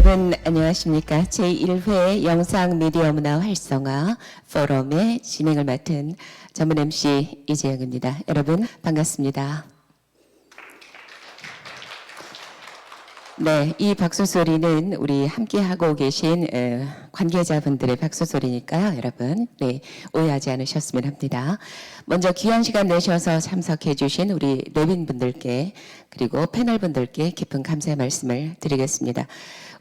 여러분 안녕하십니까? 제1회 영상미디어 문화 활성화 포럼의 진행을 맡은 전문 MC 이재영입니다. 여러분 반갑습니다. 네, 이 박수 소리는 우리 함께하고 계신 관계자분들의 박수 소리니까요. 여러분 네, 오해하지 않으셨으면 합니다. 먼저 귀한 시간 내셔서 참석해 주신 우리 레빈분들께 그리고 패널분들께 깊은 감사의 말씀을 드리겠습니다.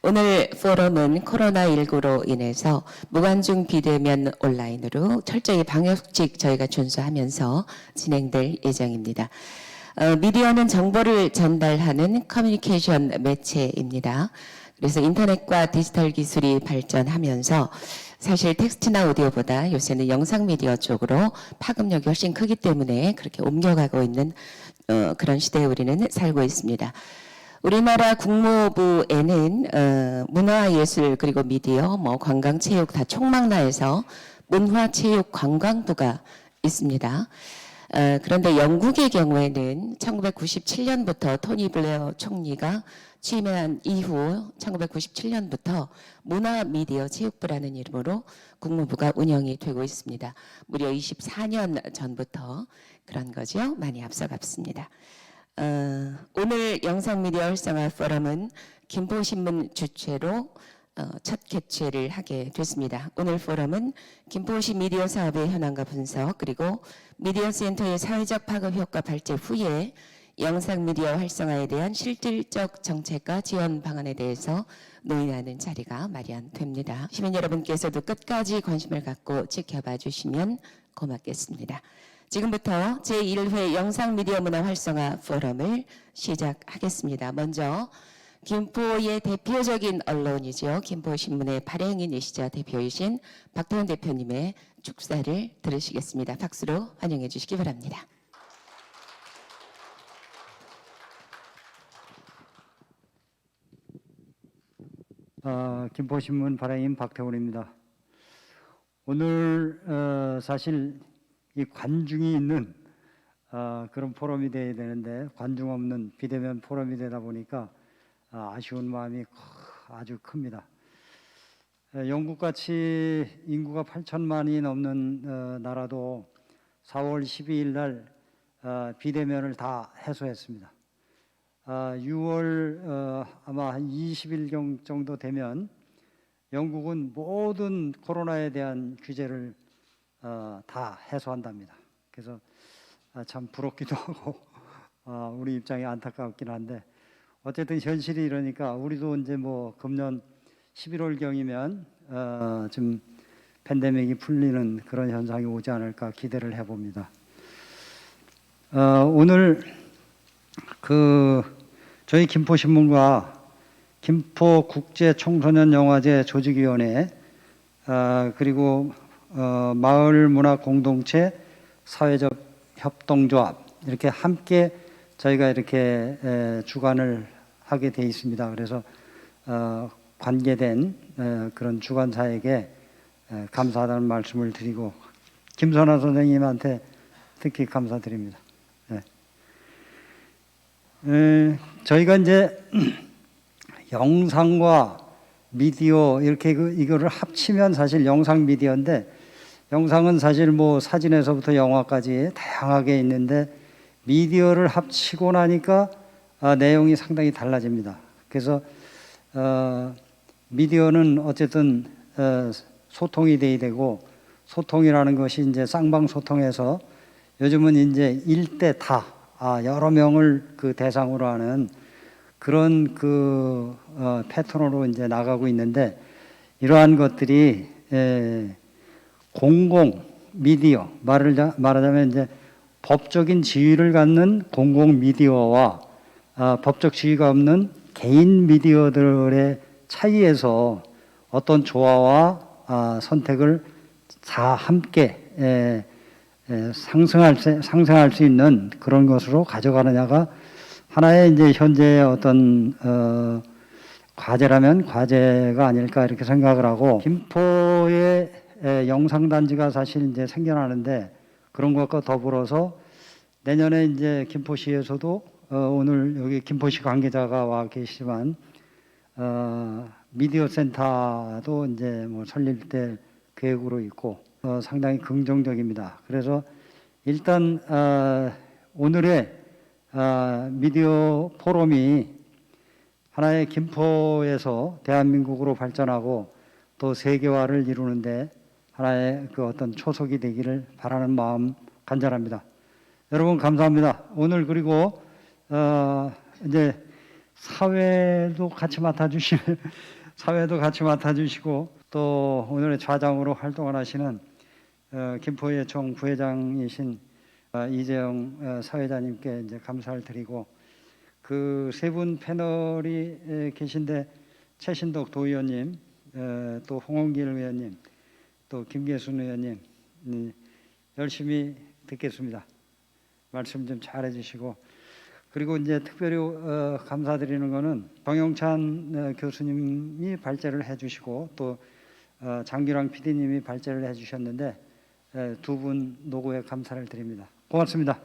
오늘 포럼은 코로나19로 인해서 무관중 비대면 온라인으로 철저히 방역직 저희가 준수하면서 진행될 예정입니다. 미디어는 정보를 전달하는 커뮤니케이션 매체입니다. 그래서 인터넷과 디지털 기술이 발전하면서 사실 텍스트나 오디오보다 요새는 영상 미디어 쪽으로 파급력이 훨씬 크기 때문에 그렇게 옮겨가고 있는 그런 시대에 우리는 살고 있습니다. 우리나라 국무부에는 문화예술 그리고 미디어, 관광, 체육 다 총망라해서 문화체육관광부가 있습니다. 그런데 영국의 경우에는 1997년부터 토니 블레어 총리가 취임한 이후 1997년부터 문화미디어체육부라는 이름으로 국무부가 운영이 되고 있습니다. 무려 24년 전부터 그런 거죠. 많이 앞서갔습니다. 오늘 영상미디어 활성화 포럼은 김포신문 주최로 첫 개최를 하게 됐습니다. 오늘 포럼은 김포시 미디어 사업의 현황과 분석 그리고 미디어 센터의 사회적 파급 효과 발제 후에 영상 미디어 활성화에 대한 실질적 정책과 지원 방안에 대해서 논의하는 자리가 마련됩니다. 시민 여러분께서도 끝까지 관심을 갖고 지켜봐 주시면 고맙겠습니다. 지금부터 제1회 영상 미디어 문화 활성화 포럼을 시작하겠습니다. 먼저 김포의 대표적인 언론이죠. 김포신문의 발행인이시자 대표이신 박태훈 대표님의 축사를 들으시겠습니다. 박수로 환영해 주시기 바랍니다. 김포신문 발행인 박태훈입니다. 오늘 사실 이 관중이 있는 그런 포럼이 되어야 되는데 관중 없는 비대면 포럼이 되다 보니까 아쉬운 마음이 아주 큽니다. 영국같이 인구가 8천만이 넘는 나라도 4월 12일 날 비대면을 다 해소했습니다. 6월 아마 한 20일 정도 되면 영국은 모든 코로나에 대한 규제를 다 해소한답니다. 그래서 참 부럽기도 하고 우리 입장이 안타깝긴 한데 어쨌든 현실이 이러니까 우리도 이제 금년 11월경이면 좀 팬데믹이 풀리는 그런 현상이 오지 않을까 기대를 해봅니다. 오늘 저희 김포신문과 김포국제청소년영화제 조직위원회 그리고 마을문화공동체 사회적 협동조합 이렇게 함께 저희가 이렇게 주관을 하게 돼 있습니다. 그래서 관계된 그런 주관사에게 감사하다는 말씀을 드리고 김선아 선생님한테 특히 감사드립니다. 저희가 이제 영상과 미디어 이렇게 이거를 합치면 사실 영상 미디어인데 영상은 사실 사진에서부터 영화까지 다양하게 있는데 미디어를 합치고 나니까 내용이 상당히 달라집니다. 그래서 미디어는 어쨌든 소통이 돼야 되고 소통이라는 것이 이제 쌍방소통에서 요즘은 이제 일대 다 여러 명을 대상으로 하는 그런 패턴으로 이제 나가고 있는데 이러한 것들이 공공 미디어 말하자면 이제 법적인 지위를 갖는 공공 미디어와 법적 지위가 없는 개인 미디어들의 차이에서 어떤 조화와 선택을 다 함께 상생할 수 있는 그런 것으로 가져가느냐가 하나의 이제 현재의 어떤 과제라면 과제가 아닐까 이렇게 생각을 하고 김포의 영상단지가 사실 이제 생겨나는데 그런 것과 더불어서 내년에 이제 김포시에서도 오늘 여기 김포시 관계자가 와 계시지만 미디어 센터도 이제 뭐 설립될 계획으로 있고 상당히 긍정적입니다. 그래서 일단 오늘의 미디어 포럼이 하나의 김포에서 대한민국으로 발전하고 또 세계화를 이루는데 하나의 그 어떤 초석이 되기를 바라는 마음 간절합니다. 여러분 감사합니다. 오늘 그리고 이제 사회도 같이 맡아주시고 또 오늘의 좌장으로 활동을 하시는 김포예총 부회장이신 이재영 사회자님께 이제 감사를 드리고 그 세 분 패널이 계신데 최신덕 도의원님, 또 홍원길 의원님, 또 김계순 의원님 열심히 듣겠습니다. 말씀 좀 잘 해주시고 그리고 이제 특별히 감사드리는 거는 정영찬 교수님이 발제를 해주시고 또 장규랑 PD님이 발제를 해주셨는데 두 분 노고에 감사를 드립니다. 고맙습니다.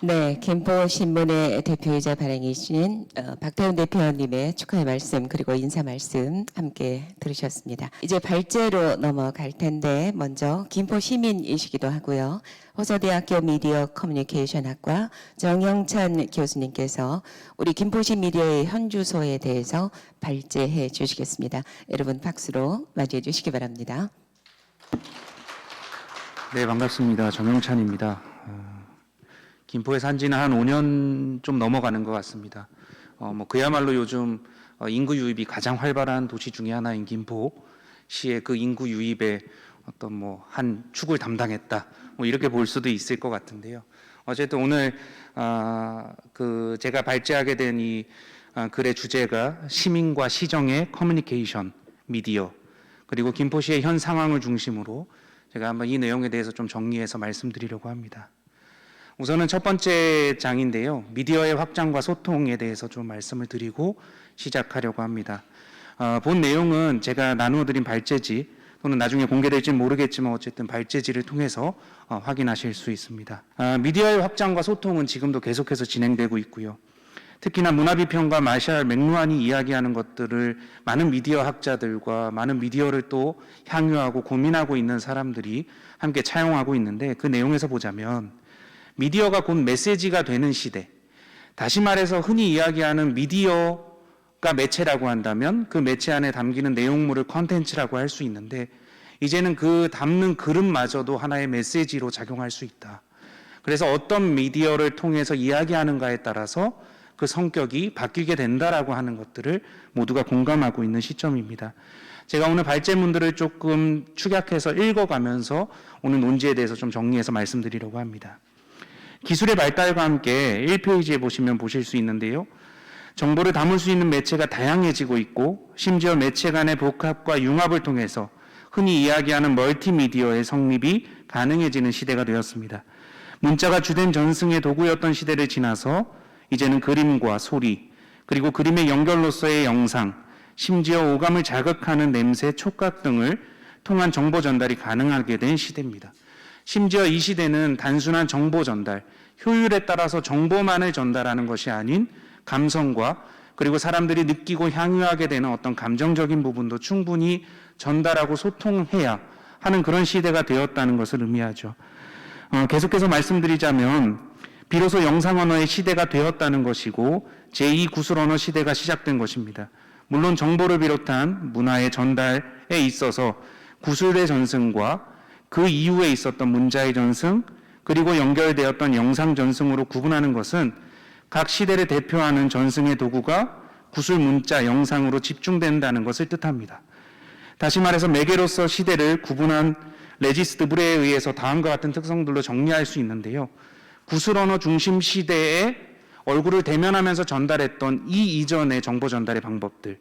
네, 김포신문의 대표이자 발행이신 박태훈 대표님의 축하의 말씀 그리고 인사 말씀 함께 들으셨습니다. 이제 발제로 넘어갈 텐데 먼저 김포시민이시기도 하고요. 호서대학교 미디어 커뮤니케이션학과 정영찬 교수님께서 우리 김포시 미디어의 현주소에 대해서 발제해 주시겠습니다. 여러분 박수로 맞이해 주시기 바랍니다. 네, 반갑습니다. 정영찬입니다. 김포에 산 지는 한 5년 좀 넘어가는 것 같습니다. 그야말로 요즘 인구 유입이 가장 활발한 도시 중에 하나인 김포시의 그 인구 유입에 어떤 한 축을 담당했다. 이렇게 볼 수도 있을 것 같은데요. 어쨌든 오늘 제가 발제하게 된 이 글의 주제가 시민과 시정의 커뮤니케이션 미디어 그리고 김포시의 현 상황을 중심으로 제가 한번 이 내용에 대해서 좀 정리해서 말씀드리려고 합니다. 우선은 첫 번째 장인데요. 미디어의 확장과 소통에 대해서 좀 말씀을 드리고 시작하려고 합니다. 본 내용은 제가 나누어드린 발제지 또는 나중에 공개될지는 모르겠지만 어쨌든 발제지를 통해서 확인하실 수 있습니다. 미디어의 확장과 소통은 지금도 계속해서 진행되고 있고요. 특히나 문화비평가 마샬 맥루한이 이야기하는 것들을 많은 미디어 학자들과 많은 미디어를 또 향유하고 고민하고 있는 사람들이 함께 차용하고 있는데 그 내용에서 보자면 미디어가 곧 메시지가 되는 시대, 다시 말해서 흔히 이야기하는 미디어가 매체라고 한다면 그 매체 안에 담기는 내용물을 컨텐츠라고 할 수 있는데 이제는 그 담는 그릇마저도 하나의 메시지로 작용할 수 있다. 그래서 어떤 미디어를 통해서 이야기하는가에 따라서 그 성격이 바뀌게 된다라고 하는 것들을 모두가 공감하고 있는 시점입니다. 제가 오늘 발제문들을 조금 축약해서 읽어가면서 오늘 논지에 대해서 좀 정리해서 말씀드리려고 합니다. 기술의 발달과 함께 1페이지에 보시면 보실 수 있는데요. 정보를 담을 수 있는 매체가 다양해지고 있고 심지어 매체 간의 복합과 융합을 통해서 흔히 이야기하는 멀티미디어의 성립이 가능해지는 시대가 되었습니다. 문자가 주된 전승의 도구였던 시대를 지나서 이제는 그림과 소리, 그리고 그림의 연결로서의 영상, 심지어 오감을 자극하는 냄새, 촉각 등을 통한 정보 전달이 가능하게 된 시대입니다. 심지어 이 시대는 단순한 정보 전달, 효율에 따라서 정보만을 전달하는 것이 아닌 감성과 그리고 사람들이 느끼고 향유하게 되는 어떤 감정적인 부분도 충분히 전달하고 소통해야 하는 그런 시대가 되었다는 것을 의미하죠. 계속해서 말씀드리자면 비로소 영상 언어의 시대가 되었다는 것이고 제2구술 언어 시대가 시작된 것입니다. 물론 정보를 비롯한 문화의 전달에 있어서 구술의 전승과 그 이후에 있었던 문자의 전승 그리고 연결되었던 영상 전승으로 구분하는 것은 각 시대를 대표하는 전승의 도구가 구술 문자 영상으로 집중된다는 것을 뜻합니다. 다시 말해서 매개로서 시대를 구분한 레지스 드브레에 의해서 다음과 같은 특성들로 정리할 수 있는데요. 구술 언어 중심 시대에 얼굴을 대면하면서 전달했던 이 이전의 정보 전달의 방법들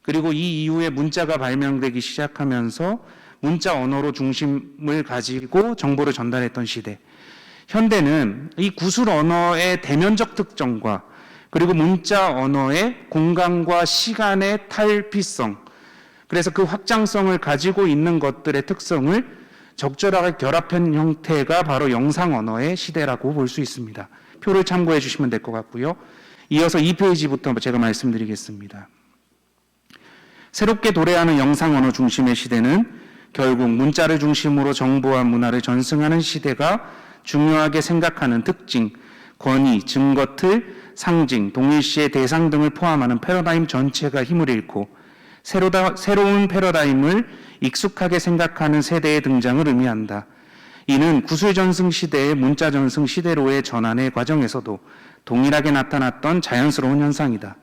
그리고 이 이후에 문자가 발명되기 시작하면서 문자 언어로 중심을 가지고 정보를 전달했던 시대. 현대는 이 구술 언어의 대면적 특성과 그리고 문자 언어의 공간과 시간의 탈피성, 그래서 그 확장성을 가지고 있는 것들의 특성을 적절하게 결합한 형태가 바로 영상 언어의 시대라고 볼 수 있습니다. 표를 참고해 주시면 될 것 같고요. 이어서 2페이지부터 제가 말씀드리겠습니다. 새롭게 도래하는 영상 언어 중심의 시대는 결국 문자를 중심으로 정보와 문화를 전승하는 시대가 중요하게 생각하는 특징, 권위, 증거틀, 상징, 동일시의 대상 등을 포함하는 패러다임 전체가 힘을 잃고 새로운 패러다임을 익숙하게 생각하는 세대의 등장을 의미한다. 이는 구술 전승 시대의 문자 전승 시대로의 전환의 과정에서도 동일하게 나타났던 자연스러운 현상이다.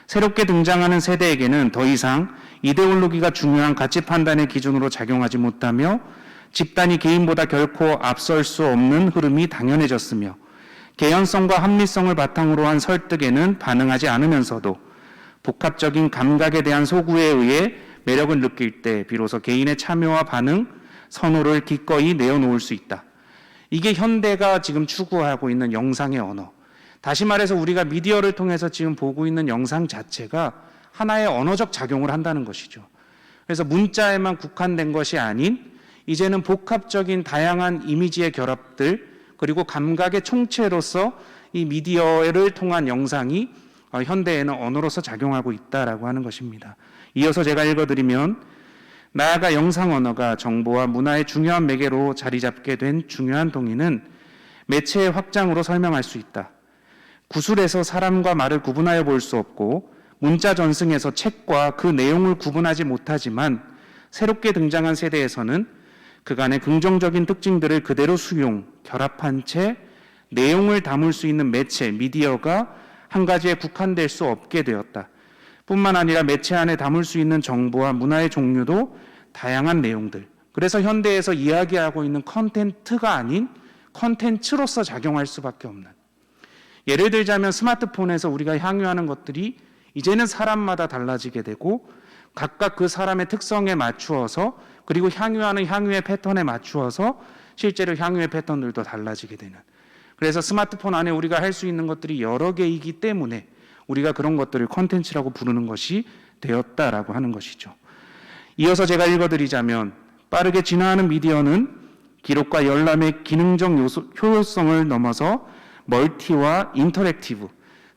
새롭게 등장하는 세대에게는 더 이상 이데올로기가 중요한 가치 판단의 기준으로 작용하지 못하며 집단이 개인보다 결코 앞설 수 없는 흐름이 당연해졌으며 개연성과 합리성을 바탕으로 한 설득에는 반응하지 않으면서도 복합적인 감각에 대한 소구에 의해 매력을 느낄 때 비로소 개인의 참여와 반응, 선호를 기꺼이 내어놓을 수 있다. 이게 현대가 지금 추구하고 있는 영상의 언어. 다시 말해서 우리가 미디어를 통해서 지금 보고 있는 영상 자체가 하나의 언어적 작용을 한다는 것이죠. 그래서 문자에만 국한된 것이 아닌 이제는 복합적인 다양한 이미지의 결합들 그리고 감각의 총체로서 이 미디어를 통한 영상이 현대에는 언어로서 작용하고 있다라고 하는 것입니다. 이어서 제가 읽어드리면 나아가 영상 언어가 정보와 문화의 중요한 매개로 자리 잡게 된 중요한 동의는 매체의 확장으로 설명할 수 있다. 구술에서 사람과 말을 구분하여 볼 수 없고 문자 전승에서 책과 그 내용을 구분하지 못하지만 새롭게 등장한 세대에서는 그간의 긍정적인 특징들을 그대로 수용, 결합한 채 내용을 담을 수 있는 매체, 미디어가 한 가지에 국한될 수 없게 되었다. 뿐만 아니라 매체 안에 담을 수 있는 정보와 문화의 종류도 다양한 내용들. 그래서 현대에서 이야기하고 있는 컨텐츠가 아닌 컨텐츠로서 작용할 수밖에 없는. 예를 들자면 스마트폰에서 우리가 향유하는 것들이 이제는 사람마다 달라지게 되고 각각 그 사람의 특성에 맞추어서 그리고 향유하는 향유의 패턴에 맞추어서 실제로 향유의 패턴들도 달라지게 되는. 그래서 스마트폰 안에 우리가 할 수 있는 것들이 여러 개이기 때문에 우리가 그런 것들을 컨텐츠라고 부르는 것이 되었다라고 하는 것이죠. 이어서 제가 읽어드리자면 빠르게 진화하는 미디어는 기록과 열람의 기능적 효율성을 넘어서 멀티와 인터랙티브,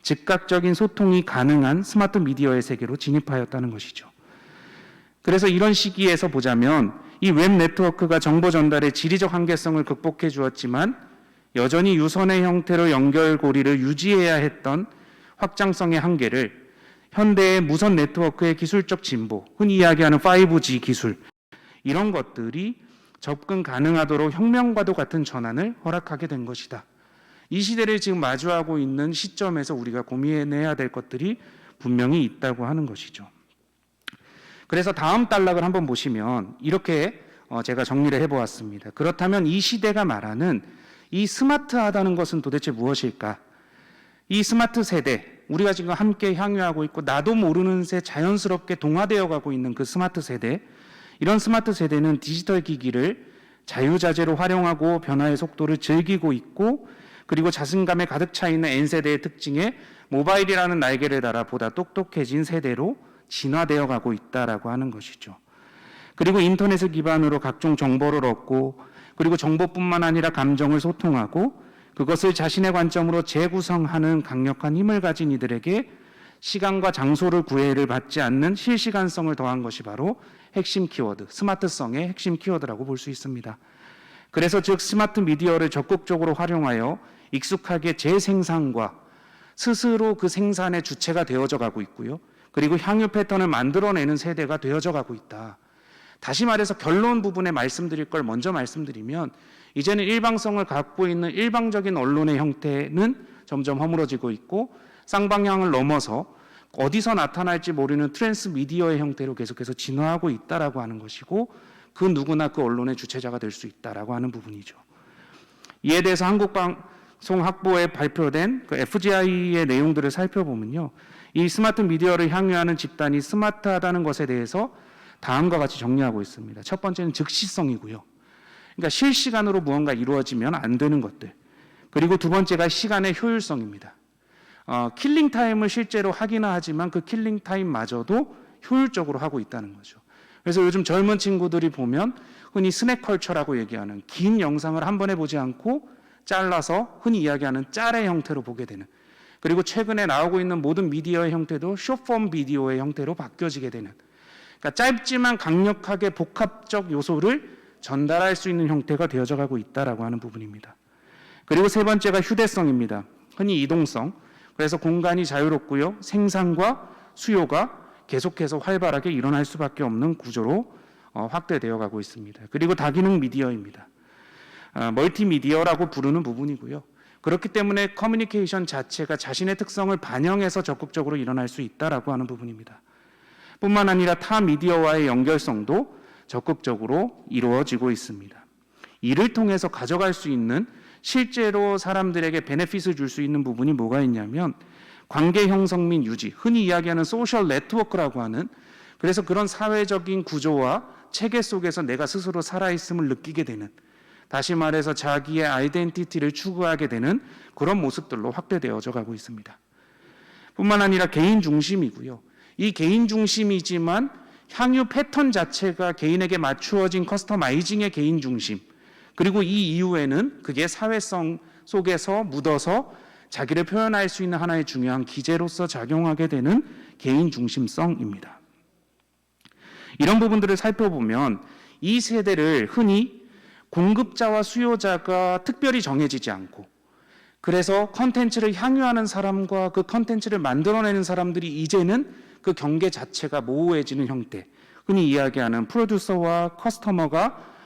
즉각적인 소통이 가능한 스마트 미디어의 세계로 진입하였다는 것이죠. 그래서 이런 시기에서 보자면 이 웹 네트워크가 정보 전달의 지리적 한계성을 극복해 주었지만 여전히 유선의 형태로 연결고리를 유지해야 했던 확장성의 한계를 현대의 무선 네트워크의 기술적 진보, 흔히 이야기하는 5G 기술, 이런 것들이 접근 가능하도록 혁명과도 같은 전환을 허락하게 된 것이다. 이 시대를 지금 마주하고 있는 시점에서 우리가 고민해야 될 것들이 분명히 있다고 하는 것이죠. 그래서 다음 단락을 한번 보시면 이렇게 제가 정리를 해보았습니다. 그렇다면 이 시대가 말하는 이 스마트하다는 것은 도대체 무엇일까? 이 스마트 세대, 우리가 지금 함께 향유하고 있고 나도 모르는 새 자연스럽게 동화되어 가고 있는 그 스마트 세대, 이런 스마트 세대는 디지털 기기를 자유자재로 활용하고 변화의 속도를 즐기고 있고 그리고 자신감에 가득 차 있는 N세대의 특징에 모바일이라는 날개를 달아 보다 똑똑해진 세대로 진화되어 가고 있다라고 하는 것이죠. 그리고 인터넷을 기반으로 각종 정보를 얻고 그리고 정보뿐만 아니라 감정을 소통하고 그것을 자신의 관점으로 재구성하는 강력한 힘을 가진 이들에게 시간과 장소를 구애를 받지 않는 실시간성을 더한 것이 바로 핵심 키워드, 스마트성의 핵심 키워드라고 볼 수 있습니다. 그래서 즉 스마트 미디어를 적극적으로 활용하여 익숙하게 재생산과 스스로 그 생산의 주체가 되어져 가고 있고요. 그리고 향유 패턴을 만들어내는 세대가 되어져 가고 있다. 다시 말해서 결론 부분에 말씀드릴 걸 먼저 말씀드리면 이제는 일방성을 갖고 있는 일방적인 언론의 형태는 점점 허물어지고 있고 쌍방향을 넘어서 어디서 나타날지 모르는 트랜스미디어의 형태로 계속해서 진화하고 있다라고 하는 것이고 그 누구나 그 언론의 주체자가 될 수 있다라고 하는 부분이죠. 이에 대해서 한국방송학부에 발표된 그 FGI의 내용들을 살펴보면요. 이 스마트 미디어를 향유하는 집단이 스마트하다는 것에 대해서 다음과 같이 정리하고 있습니다. 첫 번째는 즉시성이고요. 그러니까 실시간으로 무언가 이루어지면 안 되는 것들. 그리고 두 번째가 시간의 효율성입니다. 킬링 타임을 실제로 하기는 하지만 그 킬링 타임마저도 효율적으로 하고 있다는 거죠. 그래서 요즘 젊은 친구들이 보면 흔히 스낵 컬처라고 얘기하는 긴 영상을 한 번에 보지 않고 잘라서 흔히 이야기하는 짤의 형태로 보게 되는 그리고 최근에 나오고 있는 모든 미디어의 형태도 숏폼 비디오의 형태로 바뀌어지게 되는, 그러니까 짧지만 강력하게 복합적 요소를 전달할 수 있는 형태가 되어져 가고 있다라고 하는 부분입니다. 그리고 세 번째가 휴대성입니다. 흔히 이동성. 그래서 공간이 자유롭고요. 생산과 수요가 계속해서 활발하게 일어날 수밖에 없는 구조로 확대되어 가고 있습니다. 그리고 다기능 미디어입니다. 멀티미디어라고 부르는 부분이고요. 그렇기 때문에 커뮤니케이션 자체가 자신의 특성을 반영해서 적극적으로 일어날 수 있다라고 하는 부분입니다. 뿐만 아니라 타 미디어와의 연결성도 적극적으로 이루어지고 있습니다. 이를 통해서 가져갈 수 있는, 실제로 사람들에게 베네핏을 줄 수 있는 부분이 뭐가 있냐면 관계 형성 및 유지, 흔히 이야기하는 소셜 네트워크라고 하는, 그래서 그런 사회적인 구조와 체계 속에서 내가 스스로 살아있음을 느끼게 되는, 다시 말해서 자기의 아이덴티티를 추구하게 되는 그런 모습들로 확대되어져 가고 있습니다. 뿐만 아니라 개인 중심이고요. 이 개인 중심이지만 향유 패턴 자체가 개인에게 맞추어진 커스터마이징의 개인 중심, 그리고 이 이후에는 그게 사회성 속에서 묻어서 자기를 표현할 수 있는 하나의 중요한 기제로서 작용하게 되는 개인 중심성입니다. 이런 부분들을 살펴보면 이 세대를 흔히 공급자와 수요자가 특별히 정해지지 않고, 그래서 컨텐츠를 향유하는 사람과 그 컨텐츠를 만들어내는 사람들이 이제는 그 경계 자체가 모호해지는 형태, 흔히 이야기하는 프로듀서와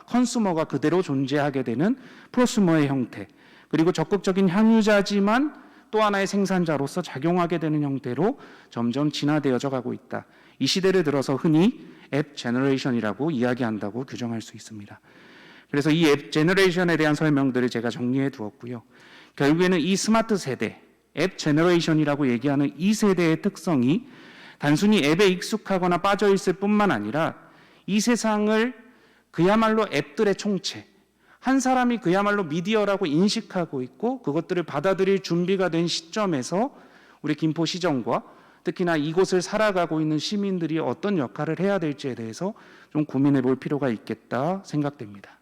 컨슈머가 그대로 존재하게 되는 프로슈머의 형태, 그리고 적극적인 향유자지만 또 하나의 생산자로서 작용하게 되는 형태로 점점 진화되어져 가고 있다. 이 시대를 들어서 흔히 앱 제너레이션이라고 이야기한다고 규정할 수 있습니다. 그래서 이 앱 제너레이션에 대한 설명들을 제가 정리해 두었고요. 결국에는 이 스마트 세대, 앱 제너레이션이라고 얘기하는 이 세대의 특성이 단순히 앱에 익숙하거나 빠져 있을 뿐만 아니라 이 세상을 그야말로 앱들의 총체, 한 사람이 그야말로 미디어라고 인식하고 있고 그것들을 받아들일 준비가 된 시점에서 우리 김포시정과 특히나 이곳을 살아가고 있는 시민들이 어떤 역할을 해야 될지에 대해서 좀 고민해 볼 필요가 있겠다 생각됩니다.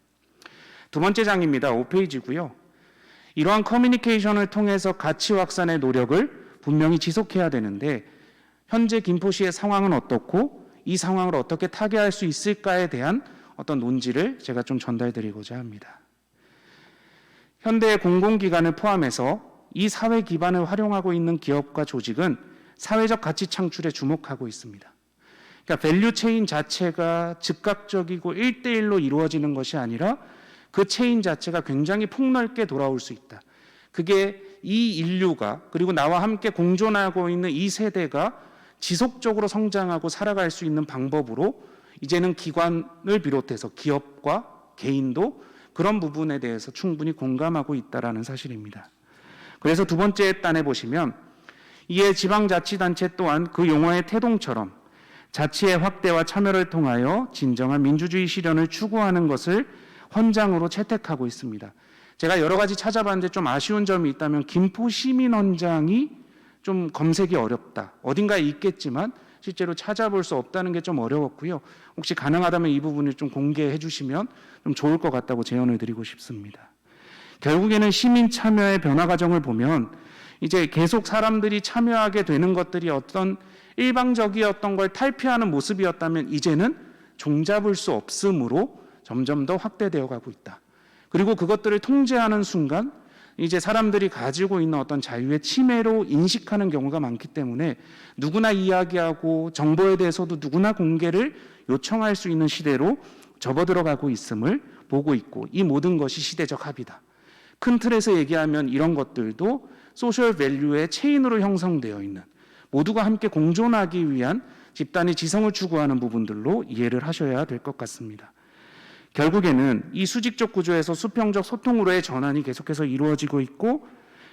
두 번째 장입니다. 5페이지고요. 이러한 커뮤니케이션을 통해서 가치 확산의 노력을 분명히 지속해야 되는데 현재 김포시의 상황은 어떻고 이 상황을 어떻게 타개할 수 있을까에 대한 어떤 논지를 제가 좀 전달드리고자 합니다. 현대의 공공기관을 포함해서 이 사회 기반을 활용하고 있는 기업과 조직은 사회적 가치 창출에 주목하고 있습니다. 그러니까 밸류 체인 자체가 즉각적이고 1대1로 이루어지는 것이 아니라 그 체인 자체가 굉장히 폭넓게 돌아올 수 있다. 그게 이 인류가 그리고 나와 함께 공존하고 있는 이 세대가 지속적으로 성장하고 살아갈 수 있는 방법으로 이제는 기관을 비롯해서 기업과 개인도 그런 부분에 대해서 충분히 공감하고 있다는 사실입니다. 그래서 두 번째 단에 보시면 이에 지방자치단체 또한 그 용어의 태동처럼 자치의 확대와 참여를 통하여 진정한 민주주의 실현을 추구하는 것을 헌장으로 채택하고 있습니다. 제가 여러 가지 찾아봤는데 좀 아쉬운 점이 있다면 김포시민헌장이 좀 검색이 어렵다. 어딘가에 있겠지만 실제로 찾아볼 수 없다는 게 좀 어려웠고요. 혹시 가능하다면 이 부분을 좀 공개해 주시면 좀 좋을 것 같다고 제언을 드리고 싶습니다. 결국에는 시민 참여의 변화 과정을 보면 이제 계속 사람들이 참여하게 되는 것들이 어떤 일방적이었던 걸 탈피하는 모습이었다면 이제는 종잡을 수 없으므로 점점 더 확대되어 가고 있다. 그리고 그것들을 통제하는 순간 이제 사람들이 가지고 있는 어떤 자유의 침해로 인식하는 경우가 많기 때문에 누구나 이야기하고 정보에 대해서도 누구나 공개를 요청할 수 있는 시대로 접어들어가고 있음을 보고 있고 이 모든 것이 시대적 합이다. 큰 틀에서 얘기하면 이런 것들도 소셜 밸류의 체인으로 형성되어 있는 모두가 함께 공존하기 위한 집단의 지성을 추구하는 부분들로 이해를 하셔야 될 것 같습니다. 결국에는 이 수직적 구조에서 수평적 소통으로의 전환이 계속해서 이루어지고 있고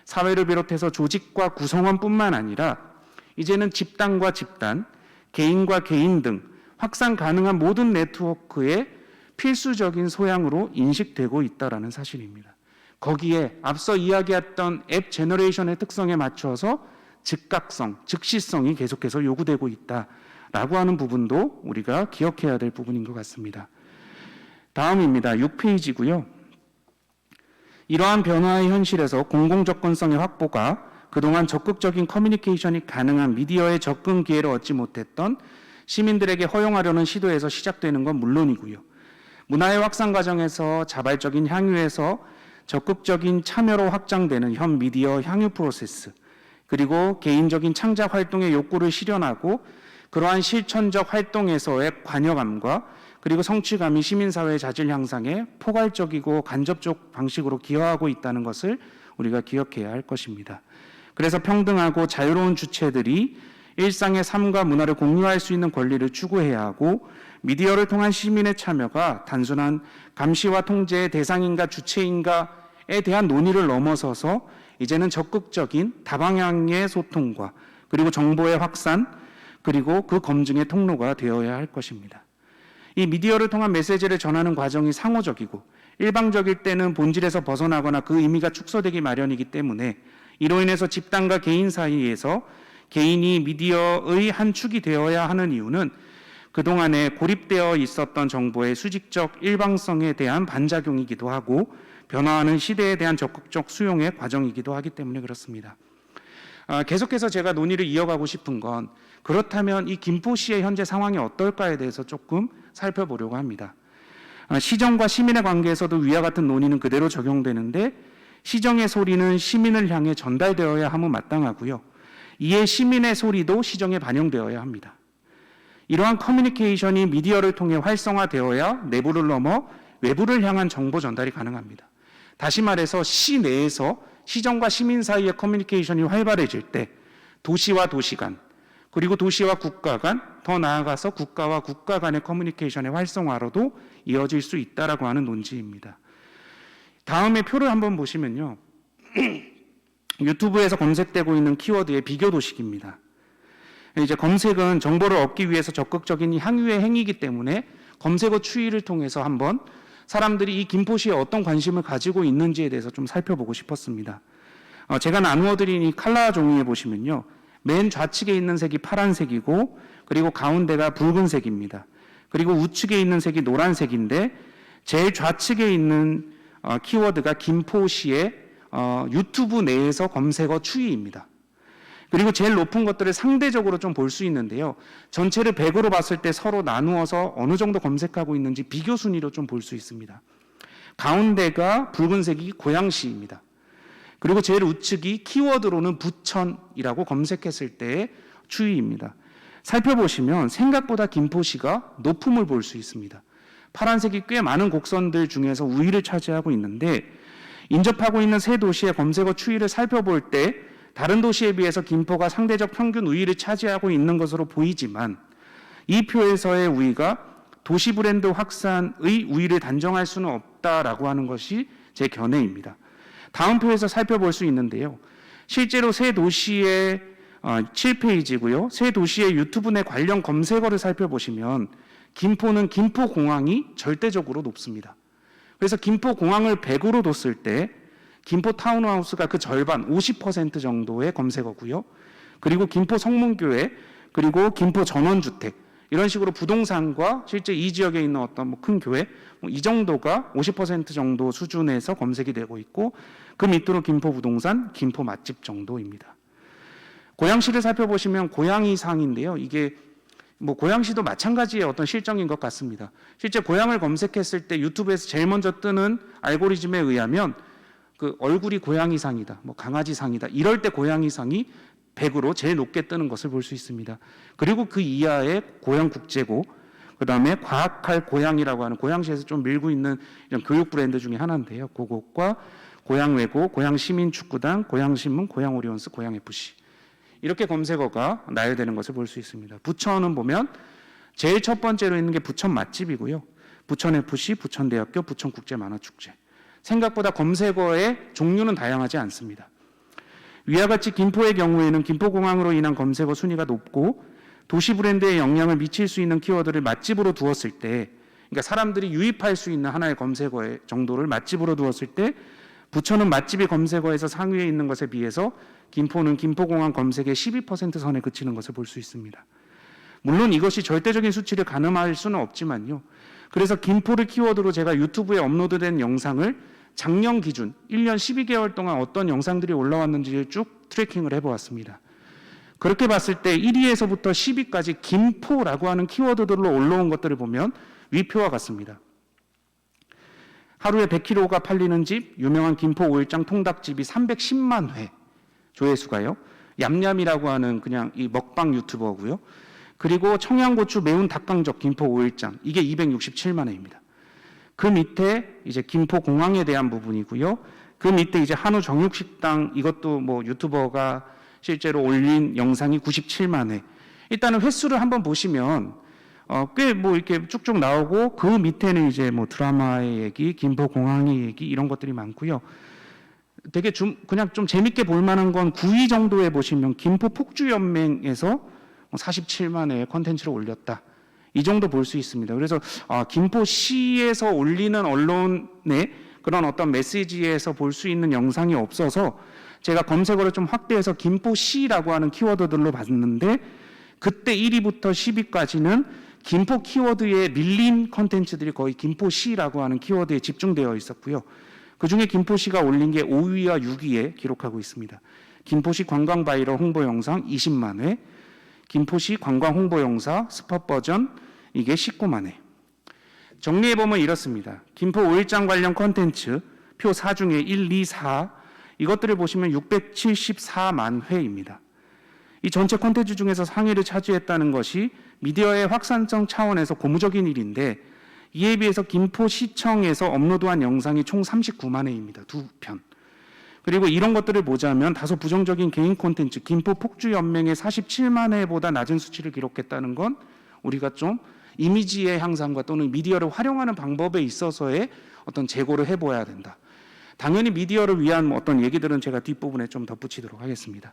사회를 비롯해서 조직과 구성원뿐만 아니라 이제는 집단과 집단, 개인과 개인 등 확산 가능한 모든 네트워크의 필수적인 소양으로 인식되고 있다는 사실입니다. 거기에 앞서 이야기했던 앱 제너레이션의 특성에 맞춰서 즉각성, 즉시성이 계속해서 요구되고 있다라고 하는 부분도 우리가 기억해야 될 부분인 것 같습니다. 다음입니다. 6페이지고요. 이러한 변화의 현실에서 공공접근성의 확보가 그동안 적극적인 커뮤니케이션이 가능한 미디어의 접근 기회를 얻지 못했던 시민들에게 허용하려는 시도에서 시작되는 건 물론이고요. 문화의 확산 과정에서 자발적인 향유에서 적극적인 참여로 확장되는 현 미디어 향유 프로세스, 그리고 개인적인 창작 활동의 욕구를 실현하고 그러한 실천적 활동에서의 관여감과 그리고 성취감이 시민사회의 자질 향상에 포괄적이고 간접적 방식으로 기여하고 있다는 것을 우리가 기억해야 할 것입니다. 그래서 평등하고 자유로운 주체들이 일상의 삶과 문화를 공유할 수 있는 권리를 추구해야 하고, 미디어를 통한 시민의 참여가 단순한 감시와 통제의 대상인가 주체인가에 대한 논의를 넘어서서 이제는 적극적인 다방향의 소통과 그리고 정보의 확산, 그리고 그 검증의 통로가 되어야 할 것입니다. 이 미디어를 통한 메시지를 전하는 과정이 상호적이고 일방적일 때는 본질에서 벗어나거나 그 의미가 축소되기 마련이기 때문에, 이로 인해서 집단과 개인 사이에서 개인이 미디어의 한 축이 되어야 하는 이유는 그동안에 고립되어 있었던 정보의 수직적 일방성에 대한 반작용이기도 하고 변화하는 시대에 대한 적극적 수용의 과정이기도 하기 때문에 그렇습니다. 계속해서 제가 논의를 이어가고 싶은 건, 그렇다면 이 김포시의 현재 상황이 어떨까에 대해서 조금 살펴보려고 합니다. 시정과 시민의 관계에서도 위와 같은 논의는 그대로 적용되는데, 시정의 소리는 시민을 향해 전달되어야 함은 마땅하고요. 이에 시민의 소리도 시정에 반영되어야 합니다. 이러한 커뮤니케이션이 미디어를 통해 활성화되어야 내부를 넘어 외부를 향한 정보 전달이 가능합니다. 다시 말해서 시 내에서 시정과 시민 사이의 커뮤니케이션이 활발해질 때 도시와 도시 간, 그리고 도시와 국가 간, 더 나아가서 국가와 국가 간의 커뮤니케이션의 활성화로도 이어질 수 있다라고 하는 논지입니다. 다음에 표를 한번 보시면요. 유튜브에서 검색되고 있는 키워드의 비교 도식입니다. 이제 검색은 정보를 얻기 위해서 적극적인 향유의 행위이기 때문에 검색어 추이를 통해서 한번 사람들이 이 김포시에 어떤 관심을 가지고 있는지에 대해서 좀 살펴보고 싶었습니다. 제가 나누어드린 이 칼라 종이에 보시면요. 맨 좌측에 있는 색이 파란색이고, 그리고 가운데가 붉은색입니다. 그리고 우측에 있는 색이 노란색인데, 제일 좌측에 있는 키워드가 김포시의 유튜브 내에서 검색어 추이입니다. 그리고 제일 높은 것들을 상대적으로 좀 볼 수 있는데요. 전체를 100으로 봤을 때 서로 나누어서 어느 정도 검색하고 있는지 비교 순위로 좀 볼 수 있습니다. 가운데가 붉은색이 고양시입니다. 그리고 제일 우측이 키워드로는 부천이라고 검색했을 때의 추이입니다. 살펴보시면 생각보다 김포시가 높음을 볼 수 있습니다. 파란색이 꽤 많은 곡선들 중에서 우위를 차지하고 있는데, 인접하고 있는 세 도시의 검색어 추이를 살펴볼 때 다른 도시에 비해서 김포가 상대적 평균 우위를 차지하고 있는 것으로 보이지만, 이 표에서의 우위가 도시 브랜드 확산의 우위를 단정할 수는 없다라고 하는 것이 제 견해입니다. 다음 표에서 살펴볼 수 있는데요. 실제로 세 도시의 7페이지고요. 세 도시의 유튜브 내 관련 검색어를 살펴보시면 김포는 김포공항이 절대적으로 높습니다. 그래서 김포공항을 100으로 뒀을 때 김포 타운하우스가 그 절반 50% 정도의 검색어고요. 그리고 김포 성문교회, 그리고 김포 전원주택, 이런 식으로 부동산과 실제 이 지역에 있는 어떤 큰 교회, 이 정도가 50% 정도 수준에서 검색이 되고 있고, 그 밑으로 김포 부동산, 김포 맛집 정도입니다. 고양시를 살펴보시면 고양이상인데요. 이게 고양시도 마찬가지의 어떤 실정인 것 같습니다. 실제 고양을 검색했을 때 유튜브에서 제일 먼저 뜨는 알고리즘에 의하면 그 얼굴이 고양이상이다, 강아지상이다, 이럴 때 고양이상이 100으로 제일 높게 뜨는 것을 볼 수 있습니다. 그리고 그 이하의 고양국제고, 그 다음에 과학할 고양이라고 하는 고양시에서 좀 밀고 있는 이런 교육 브랜드 중에 하나인데요. 그것과 고양외고, 고양시민축구단, 고양신문, 고양오리온스, 고양FC, 이렇게 검색어가 나열되는 것을 볼 수 있습니다. 부천은 보면 제일 첫 번째로 있는 게 부천 맛집이고요. 부천FC, 부천대학교, 부천국제만화축제. 생각보다 검색어의 종류는 다양하지 않습니다. 위와 같이 김포의 경우에는 김포공항으로 인한 검색어 순위가 높고, 도시 브랜드에 영향을 미칠 수 있는 키워드를 맛집으로 두었을 때, 그러니까 사람들이 유입할 수 있는 하나의 검색어의 정도를 맛집으로 두었을 때, 부천은 맛집이 검색어에서 상위에 있는 것에 비해서 김포는 김포공항 검색의 12% 선에 그치는 것을 볼 수 있습니다. 물론 이것이 절대적인 수치를 가늠할 수는 없지만요. 그래서 김포를 키워드로 제가 유튜브에 업로드된 영상을 작년 기준 1년 12개월 동안 어떤 영상들이 올라왔는지를 쭉 트래킹을 해보았습니다. 그렇게 봤을 때 1위에서부터 10위까지 김포라고 하는 키워드들로 올라온 것들을 보면 위표와 같습니다. 하루에 100kg가 팔리는 집, 유명한 김포 오일장 통닭집이 310만 회 조회수가요. 얌얌이라고 하는 그냥 이 먹방 유튜버고요. 그리고 청양고추 매운 닭강정 김포 오일장 이게 267만 회입니다. 그 밑에 이제 김포 공항에 대한 부분이고요. 그 밑에 이제 한우 정육식당 이것도 뭐 유튜버가 실제로 올린 영상이 97만 회. 일단은 횟수를 한번 보시면 꽤 뭐 이렇게 쭉쭉 나오고 그 밑에는 이제 뭐 드라마의 얘기, 김포 공항의 얘기 이런 것들이 많고요. 되게 그냥 좀 재밌게 볼 만한 건 9위 정도에 보시면 김포 폭주연맹에서 47만 회의 콘텐츠를 올렸다. 이 정도 볼 수 있습니다. 그래서 김포시에서 올리는 언론의 그런 어떤 메시지에서 볼 수 있는 영상이 없어서 제가 검색어를 좀 확대해서 김포시라고 하는 키워드들로 봤는데 그때 1위부터 10위까지는 김포 키워드에 밀린 콘텐츠들이 거의 김포시라고 하는 키워드에 집중되어 있었고요. 그중에 김포시가 올린 게 5위와 6위에 기록하고 있습니다. 김포시 관광 바이럴 홍보 영상 20만 회, 김포시 관광 홍보 영상 스팟 버전 이게 19만 회. 정리해보면 이렇습니다. 김포 5일장 관련 콘텐츠 표 4 중에 1, 2, 4 이것들을 보시면 674만 회입니다. 이 전체 콘텐츠 중에서 상위를 차지했다는 것이 미디어의 확산성 차원에서 고무적인 일인데 이에 비해서 김포시청에서 업로드한 영상이 총 39만 회입니다. 2편. 그리고 이런 것들을 보자면 다소 부정적인 개인 콘텐츠 김포 폭주연맹의 47만 회보다 낮은 수치를 기록했다는 건 우리가 좀 이미지의 향상과 또는 미디어를 활용하는 방법에 있어서의 어떤 재고를 해봐야 된다. 당연히 미디어를 위한 어떤 얘기들은 제가 뒷부분에 좀 덧붙이도록 하겠습니다.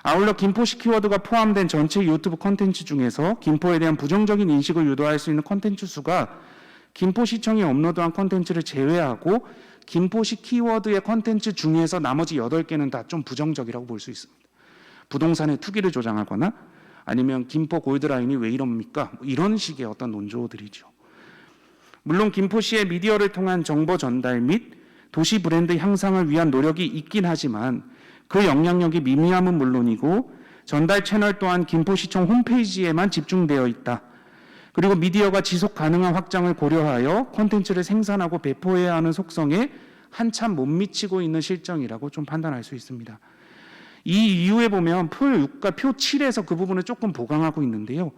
아울러 김포시 키워드가 포함된 전체 유튜브 콘텐츠 중에서 김포에 대한 부정적인 인식을 유도할 수 있는 콘텐츠 수가 김포시청이 업로드한 콘텐츠를 제외하고 김포시 키워드의 콘텐츠 중에서 나머지 8개는 다 좀 부정적이라고 볼 수 있습니다. 부동산의 투기를 조장하거나 아니면 김포 골드라인이 왜 이럽니까? 이런 식의 어떤 논조들이죠. 물론 김포시의 미디어를 통한 정보 전달 및 도시 브랜드 향상을 위한 노력이 있긴 하지만 그 영향력이 미미함은 물론이고 전달 채널 또한 김포시청 홈페이지에만 집중되어 있다. 그리고 미디어가 지속 가능한 확장을 고려하여 콘텐츠를 생산하고 배포해야 하는 속성에 한참 못 미치고 있는 실정이라고 좀 판단할 수 있습니다. 이 이후에 보면 표 6과 표 7에서 그 부분을 조금 보강하고 있는데요.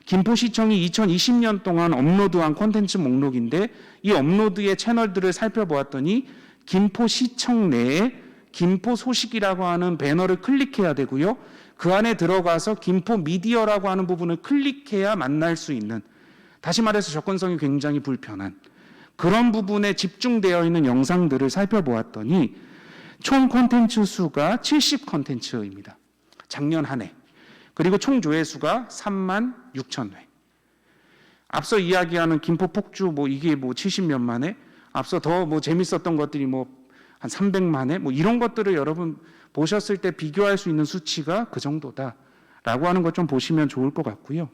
김포시청이 2020년 동안 업로드한 콘텐츠 목록인데 이 업로드의 채널들을 살펴보았더니 김포시청 내에 김포 소식이라고 하는 배너를 클릭해야 되고요. 그 안에 들어가서 김포 미디어라고 하는 부분을 클릭해야 만날 수 있는, 다시 말해서 접근성이 굉장히 불편한 그런 부분에 집중되어 있는 영상들을 살펴보았더니 총 콘텐츠 수가 70 콘텐츠입니다. 작년 한 해. 그리고 총 조회수가 3만 6천 회. 앞서 이야기하는 김포 폭주 이게 70몇만 회, 앞서 더 재밌었던 것들이 한 300만 회, 이런 것들을 여러분 보셨을 때 비교할 수 있는 수치가 그 정도다라고 하는 것 좀 보시면 좋을 것 같고요.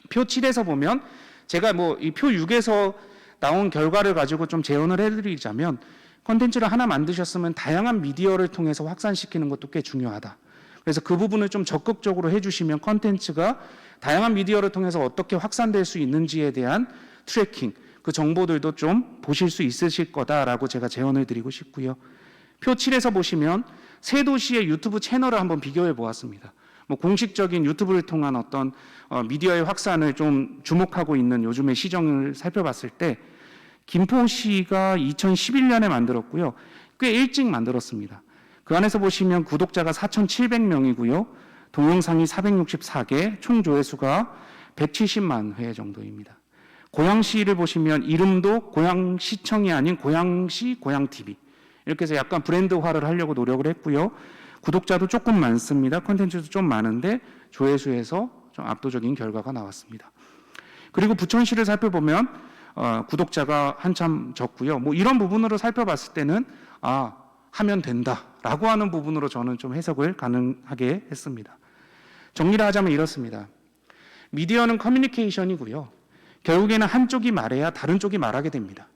표 7에서 보면 제가 이 표 6에서 나온 결과를 가지고 좀 재현을 해드리자면 콘텐츠를 하나 만드셨으면 다양한 미디어를 통해서 확산시키는 것도 꽤 중요하다. 그래서 그 부분을 좀 적극적으로 해주시면 콘텐츠가 다양한 미디어를 통해서 어떻게 확산될 수 있는지에 대한 트래킹, 그 정보들도 좀 보실 수 있으실 거다라고 제가 제언을 드리고 싶고요. 표 7에서 보시면 세 도시의 유튜브 채널을 한번 비교해 보았습니다. 공식적인 유튜브를 통한 어떤 미디어의 확산을 좀 주목하고 있는 요즘의 시정을 살펴봤을 때 김포시가 2011년에 만들었고요. 꽤 일찍 만들었습니다. 그 안에서 보시면 구독자가 4,700명이고요. 동영상이 464개, 총 조회수가 170만 회 정도입니다. 고양시를 보시면 이름도 고양시청이 아닌 고양시 고양TV 이렇게 해서 약간 브랜드화를 하려고 노력을 했고요. 구독자도 조금 많습니다. 콘텐츠도 좀 많은데 조회수에서 좀 압도적인 결과가 나왔습니다. 그리고 부천시를 살펴보면 구독자가 한참 적고요. 이런 부분으로 살펴봤을 때는 하면 된다라고 하는 부분으로 저는 좀 해석을 가능하게 했습니다. 정리를 하자면 이렇습니다. 미디어는 커뮤니케이션이고요. 결국에는 한쪽이 말해야 다른 쪽이 말하게 됩니다.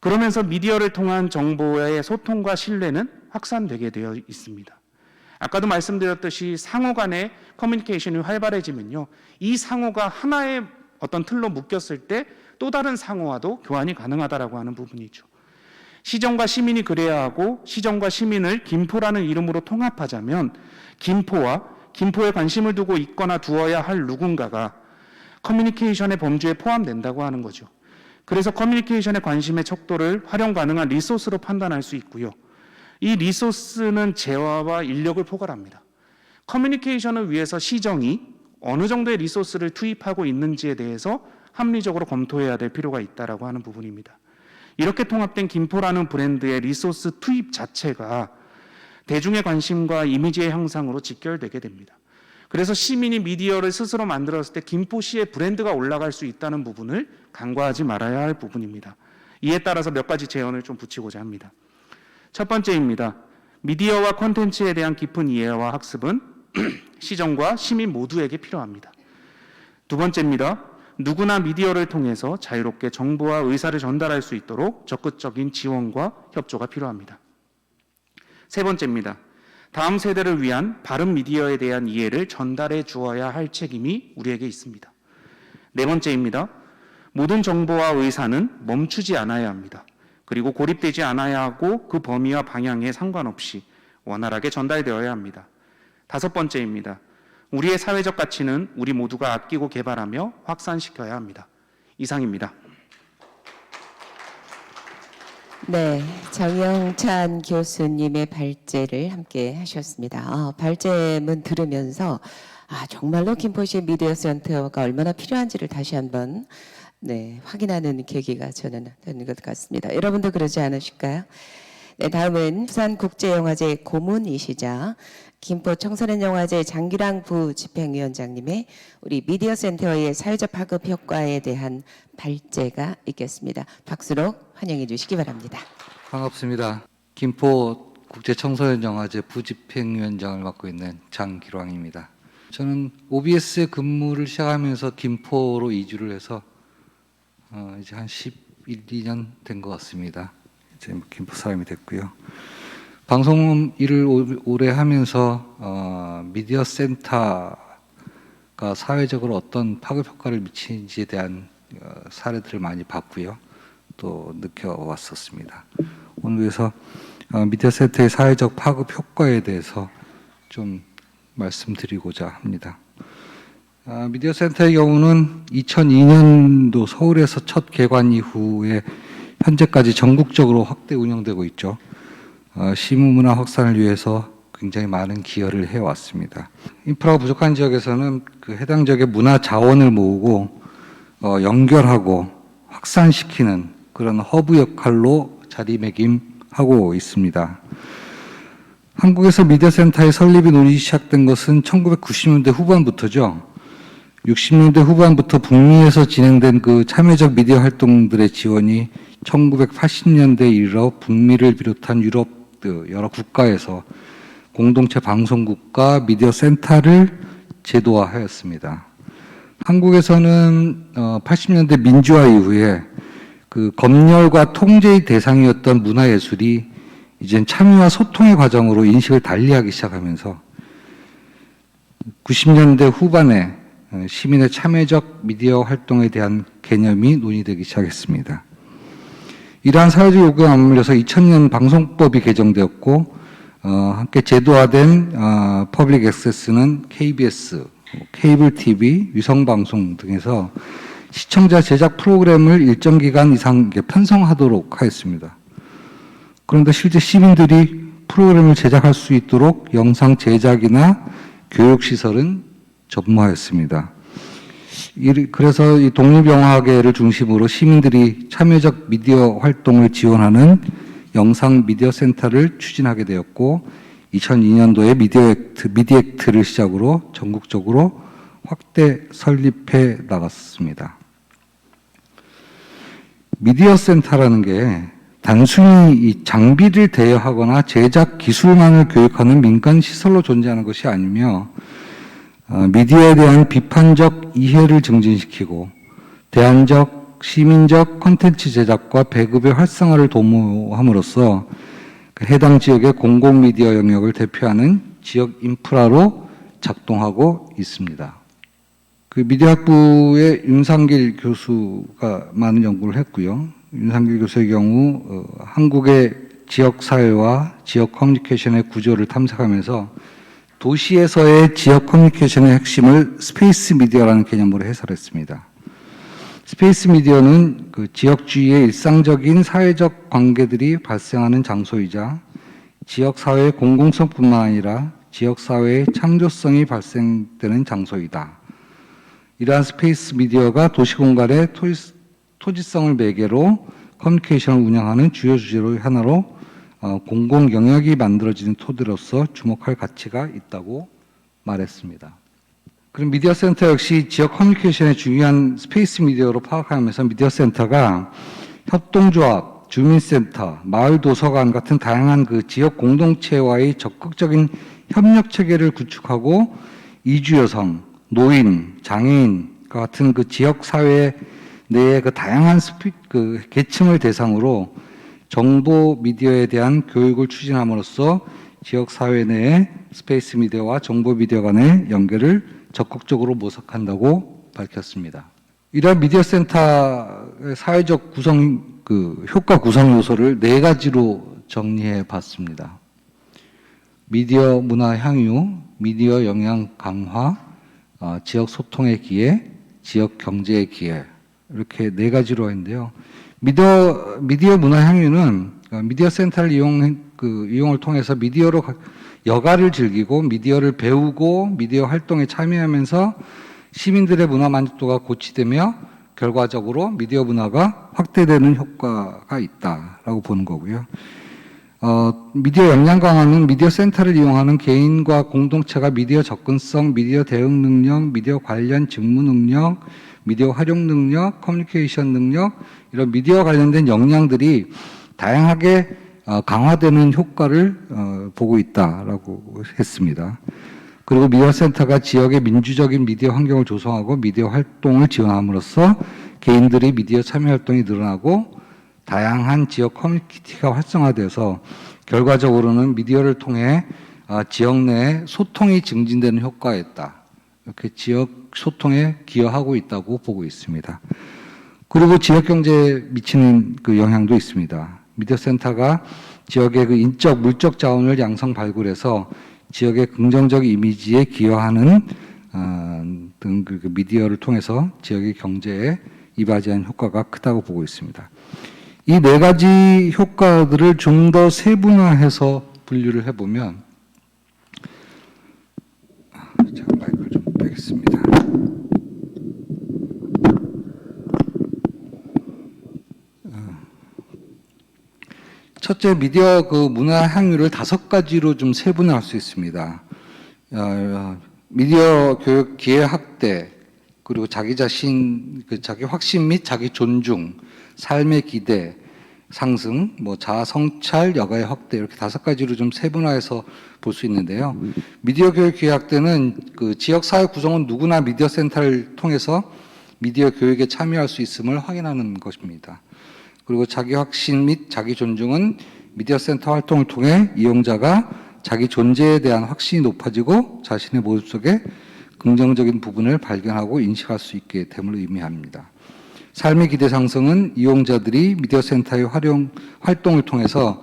그러면서 미디어를 통한 정보의 소통과 신뢰는 확산되게 되어 있습니다. 아까도 말씀드렸듯이 상호 간의 커뮤니케이션이 활발해지면요, 이 상호가 하나의 어떤 틀로 묶였을 때 또 다른 상호와도 교환이 가능하다라고 하는 부분이죠. 시정과 시민이 그래야 하고 시정과 시민을 김포라는 이름으로 통합하자면 김포와 김포에 관심을 두고 있거나 두어야 할 누군가가 커뮤니케이션의 범주에 포함된다고 하는 거죠. 그래서 커뮤니케이션의 관심의 척도를 활용 가능한 리소스로 판단할 수 있고요. 이 리소스는 재화와 인력을 포괄합니다. 커뮤니케이션을 위해서 시정이 어느 정도의 리소스를 투입하고 있는지에 대해서 합리적으로 검토해야 될 필요가 있다라고 하는 부분입니다. 이렇게 통합된 김포라는 브랜드의 리소스 투입 자체가 대중의 관심과 이미지의 향상으로 직결되게 됩니다. 그래서 시민이 미디어를 스스로 만들었을 때 김포시의 브랜드가 올라갈 수 있다는 부분을 간과하지 말아야 할 부분입니다. 이에 따라서 몇 가지 제언을 좀 붙이고자 합니다. 첫 번째입니다. 미디어와 콘텐츠에 대한 깊은 이해와 학습은 시정과 시민 모두에게 필요합니다. 두 번째입니다. 누구나 미디어를 통해서 자유롭게 정보와 의사를 전달할 수 있도록 적극적인 지원과 협조가 필요합니다. 세 번째입니다. 다음 세대를 위한 바른 미디어에 대한 이해를 전달해 주어야 할 책임이 우리에게 있습니다. 네 번째입니다. 모든 정보와 의사는 멈추지 않아야 합니다. 그리고 고립되지 않아야 하고 그 범위와 방향에 상관없이 원활하게 전달되어야 합니다. 다섯 번째입니다. 우리의 사회적 가치는 우리 모두가 아끼고 개발하며 확산시켜야 합니다. 이상입니다. 네, 정영찬 교수님의 발제를 함께 하셨습니다. 발제문 들으면서 정말로 김포시 미디어 센터가 얼마나 필요한지를 다시 한번 확인하는 계기가 저는 되는 것 같습니다. 여러분도 그러지 않으실까요? 네, 다음은 부산국제영화제 고문이시자 김포 청소년영화제 장규랑 부집행위원장님의 우리 미디어센터의 사회적 파급 효과에 대한 발제가 있겠습니다. 박수로 환영해 주시기 바랍니다. 반갑습니다. 김포 국제청소년영화제 부집행위원장을 맡고 있는 장기광입니다. 저는 OBS에 근무를 시작하면서 김포로 이주를 해서 이제 한 11, 12년 된 것 같습니다. 이제 김포 사람이 됐고요. 방송 일을 오래 하면서 미디어 센터가 사회적으로 어떤 파급 효과를 미치는지에 대한 사례들을 많이 봤고요. 또 느껴왔었습니다. 오늘 그래서 미디어 센터의 사회적 파급 효과에 대해서 좀 말씀드리고자 합니다. 미디어 센터의 경우는 2002년도 서울에서 첫 개관 이후에 현재까지 전국적으로 확대 운영되고 있죠. 시민문화 확산을 위해서 굉장히 많은 기여를 해왔습니다. 인프라가 부족한 지역에서는 그 해당 지역의 문화 자원을 모으고 연결하고 확산시키는 그런 허브 역할로 자리매김하고 있습니다. 한국에서 미디어 센터의 설립이 논의 시작된 것은 1990년대 후반부터죠. 60년대 후반부터 북미에서 진행된 그 참여적 미디어 활동들의 지원이 1980년대에 이르러 북미를 비롯한 유럽 여러 국가에서 공동체 방송국과 미디어 센터를 제도화하였습니다. 한국에서는 80년대 민주화 이후에 그 검열과 통제의 대상이었던 문화예술이 이젠 참여와 소통의 과정으로 인식을 달리하기 시작하면서 90년대 후반에 시민의 참여적 미디어 활동에 대한 개념이 논의되기 시작했습니다. 이러한 사회적 요구에 맞물려서 2000년 방송법이 개정되었고 함께 제도화된 퍼블릭 액세스는 KBS, 케이블 TV, 위성방송 등에서 시청자 제작 프로그램을 일정 기간 이상 편성하도록 하였습니다. 그런데 실제 시민들이 프로그램을 제작할 수 있도록 영상 제작이나 교육시설은 전무하였습니다. 그래서 이 독립영화계를 중심으로 시민들이 참여적 미디어 활동을 지원하는 영상 미디어 센터를 추진하게 되었고 2002년도에 미디액트를 시작으로 전국적으로 확대 설립해 나갔습니다. 미디어 센터라는 게 단순히 이 장비를 대여하거나 제작 기술만을 교육하는 민간 시설로 존재하는 것이 아니며 미디어에 대한 비판적 이해를 증진시키고 대안적 시민적 콘텐츠 제작과 배급의 활성화를 도모함으로써 그 해당 지역의 공공미디어 영역을 대표하는 지역 인프라로 작동하고 있습니다. 그 미디어학부의 윤상길 교수가 많은 연구를 했고요. 윤상길 교수의 경우 한국의 지역 사회와 지역 커뮤니케이션의 구조를 탐색하면서 도시에서의 지역 커뮤니케이션의 핵심을 스페이스 미디어라는 개념으로 해설했습니다. 스페이스 미디어는 그 지역주의의 일상적인 사회적 관계들이 발생하는 장소이자 지역 사회의 공공성뿐만 아니라 지역 사회의 창조성이 발생되는 장소이다. 이러한 스페이스 미디어가 도시 공간의 토지성을 매개로 커뮤니케이션을 운영하는 주요 주제로 하나로 공공 영역이 만들어지는 토대로서 주목할 가치가 있다고 말했습니다. 그럼 미디어 센터 역시 지역 커뮤니케이션의 중요한 스페이스 미디어로 파악하면서 미디어 센터가 협동조합, 주민센터, 마을 도서관 같은 다양한 그 지역 공동체와의 적극적인 협력 체계를 구축하고 이주 여성, 노인, 장애인과 같은 그 지역 사회 내의 그 다양한 그 계층을 대상으로 정보 미디어에 대한 교육을 추진함으로써 지역 사회 내의 스페이스 미디어와 정보 미디어 간의 연결을 적극적으로 모색한다고 밝혔습니다. 이러한 미디어 센터의 사회적 구성 그 효과 구성 요소를 4가지로 정리해 봤습니다. 미디어 문화 향유, 미디어 영향 강화, 지역 소통의 기회, 지역 경제의 기회 이렇게 4가지로 했는데요. 미디어 문화 향유는 미디어 센터를 이용을 통해서 미디어로 여가를 즐기고 미디어를 배우고 미디어 활동에 참여하면서 시민들의 문화 만족도가 고취되며 결과적으로 미디어 문화가 확대되는 효과가 있다라고 보는 거고요. 미디어 역량 강화는 미디어 센터를 이용하는 개인과 공동체가 미디어 접근성, 미디어 대응 능력, 미디어 관련 직무 능력, 미디어 활용 능력, 커뮤니케이션 능력 이런 미디어 관련된 역량들이 다양하게 강화되는 효과를 보고 있다라고 했습니다. 그리고 미디어 센터가 지역의 민주적인 미디어 환경을 조성하고 미디어 활동을 지원함으로써 개인들의 미디어 참여 활동이 늘어나고 다양한 지역 커뮤니티가 활성화돼서 결과적으로는 미디어를 통해 지역 내 소통이 증진되는 효과가 있다. 이렇게 지역 소통에 기여하고 있다고 보고 있습니다. 그리고 지역 경제에 미치는 그 영향도 있습니다. 미디어 센터가 지역의 그 인적, 물적 자원을 양성 발굴해서 지역의 긍정적 이미지에 기여하는 등 그 미디어를 통해서 지역의 경제에 이바지한 효과가 크다고 보고 있습니다. 이 4가지 효과들을 좀 더 세분화해서 분류를 해보면 제가 마이크를 좀 빼겠습니다. 첫째, 미디어 그 문화 향유를 5가지로 좀 세분화할 수 있습니다. 미디어 교육 기회 확대, 그리고 자기 자신, 자기 확신 및 자기 존중, 삶의 기대 상승, 자아 성찰, 여가의 확대 이렇게 5가지로 좀 세분화해서 볼 수 있는데요. 미디어 교육 기회 확대는 그 지역 사회 구성원 누구나 미디어 센터를 통해서 미디어 교육에 참여할 수 있음을 확인하는 것입니다. 그리고 자기 확신 및 자기 존중은 미디어 센터 활동을 통해 이용자가 자기 존재에 대한 확신이 높아지고 자신의 모습 속에 긍정적인 부분을 발견하고 인식할 수 있게 됨을 의미합니다. 삶의 기대 상승은 이용자들이 미디어 센터의 활동을 통해서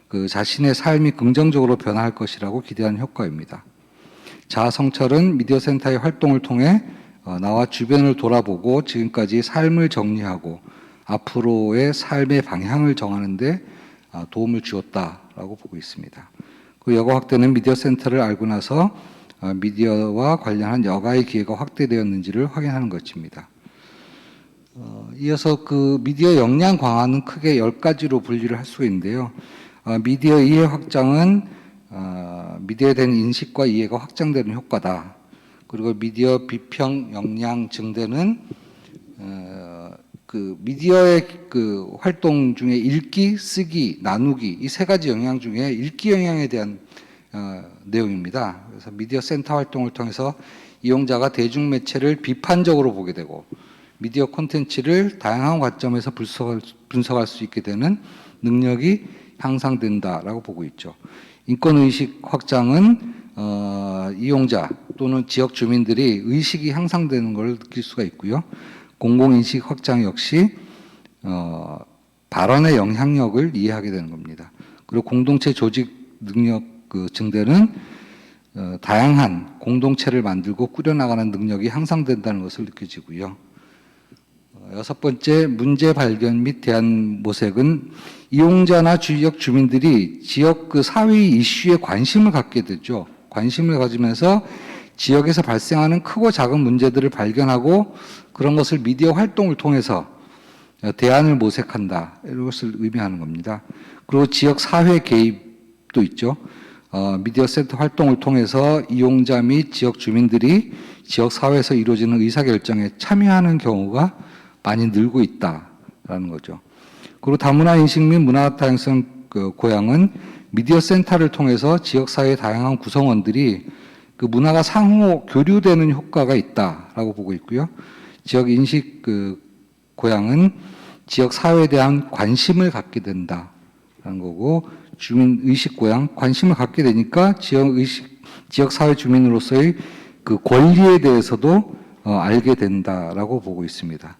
그 자신의 삶이 긍정적으로 변화할 것이라고 기대하는 효과입니다. 자아 성찰은 미디어 센터의 활동을 통해 나와 주변을 돌아보고 지금까지 삶을 정리하고 앞으로의 삶의 방향을 정하는 데 도움을 주었다라고 보고 있습니다. 그 여가 확대는 미디어 센터를 알고 나서 미디어와 관련한 여가의 기회가 확대되었는지를 확인하는 것입니다. 이어서 그 미디어 역량 강화는 크게 10가지로 분류를 할 수 있는데요. 미디어 이해 확장은 미디어에 대한 인식과 이해가 확장되는 효과다. 그리고 미디어 비평 역량 증대는 그 미디어의 그 활동 중에 읽기, 쓰기, 나누기 이 3가지 영향 중에 읽기 영향에 대한 내용입니다. 그래서 미디어 센터 활동을 통해서 이용자가 대중매체를 비판적으로 보게 되고 미디어 콘텐츠를 다양한 관점에서 분석할 수 있게 되는 능력이 향상된다라고 보고 있죠. 인권의식 확장은 이용자 또는 지역 주민들이 의식이 향상되는 걸 느낄 수가 있고요. 공공인식 확장 역시 발언의 영향력을 이해하게 되는 겁니다. 그리고 공동체 조직 능력 증대는 다양한 공동체를 만들고 꾸려나가는 능력이 향상된다는 것을 느껴지고요. 여섯 번째, 문제 발견 및 대안 모색은 이용자나 지역 주민들이 지역 사회 이슈에 관심을 갖게 되죠. 관심을 가지면서 지역에서 발생하는 크고 작은 문제들을 발견하고 그런 것을 미디어 활동을 통해서 대안을 모색한다. 이런 것을 의미하는 겁니다. 그리고 지역 사회 개입도 있죠. 미디어 센터 활동을 통해서 이용자 및 지역 주민들이 지역 사회에서 이루어지는 의사결정에 참여하는 경우가 많이 늘고 있다라는 거죠. 그리고 다문화 인식 및 문화 다양성 고양은 미디어 센터를 통해서 지역 사회의 다양한 구성원들이 그 문화가 상호 교류되는 효과가 있다라고 보고 있고요. 지역 인식 고양은 지역 사회에 대한 관심을 갖게 된다라는 거고, 주민 의식 고양 관심을 갖게 되니까 지역 사회 주민으로서의 그 권리에 대해서도 알게 된다라고 보고 있습니다.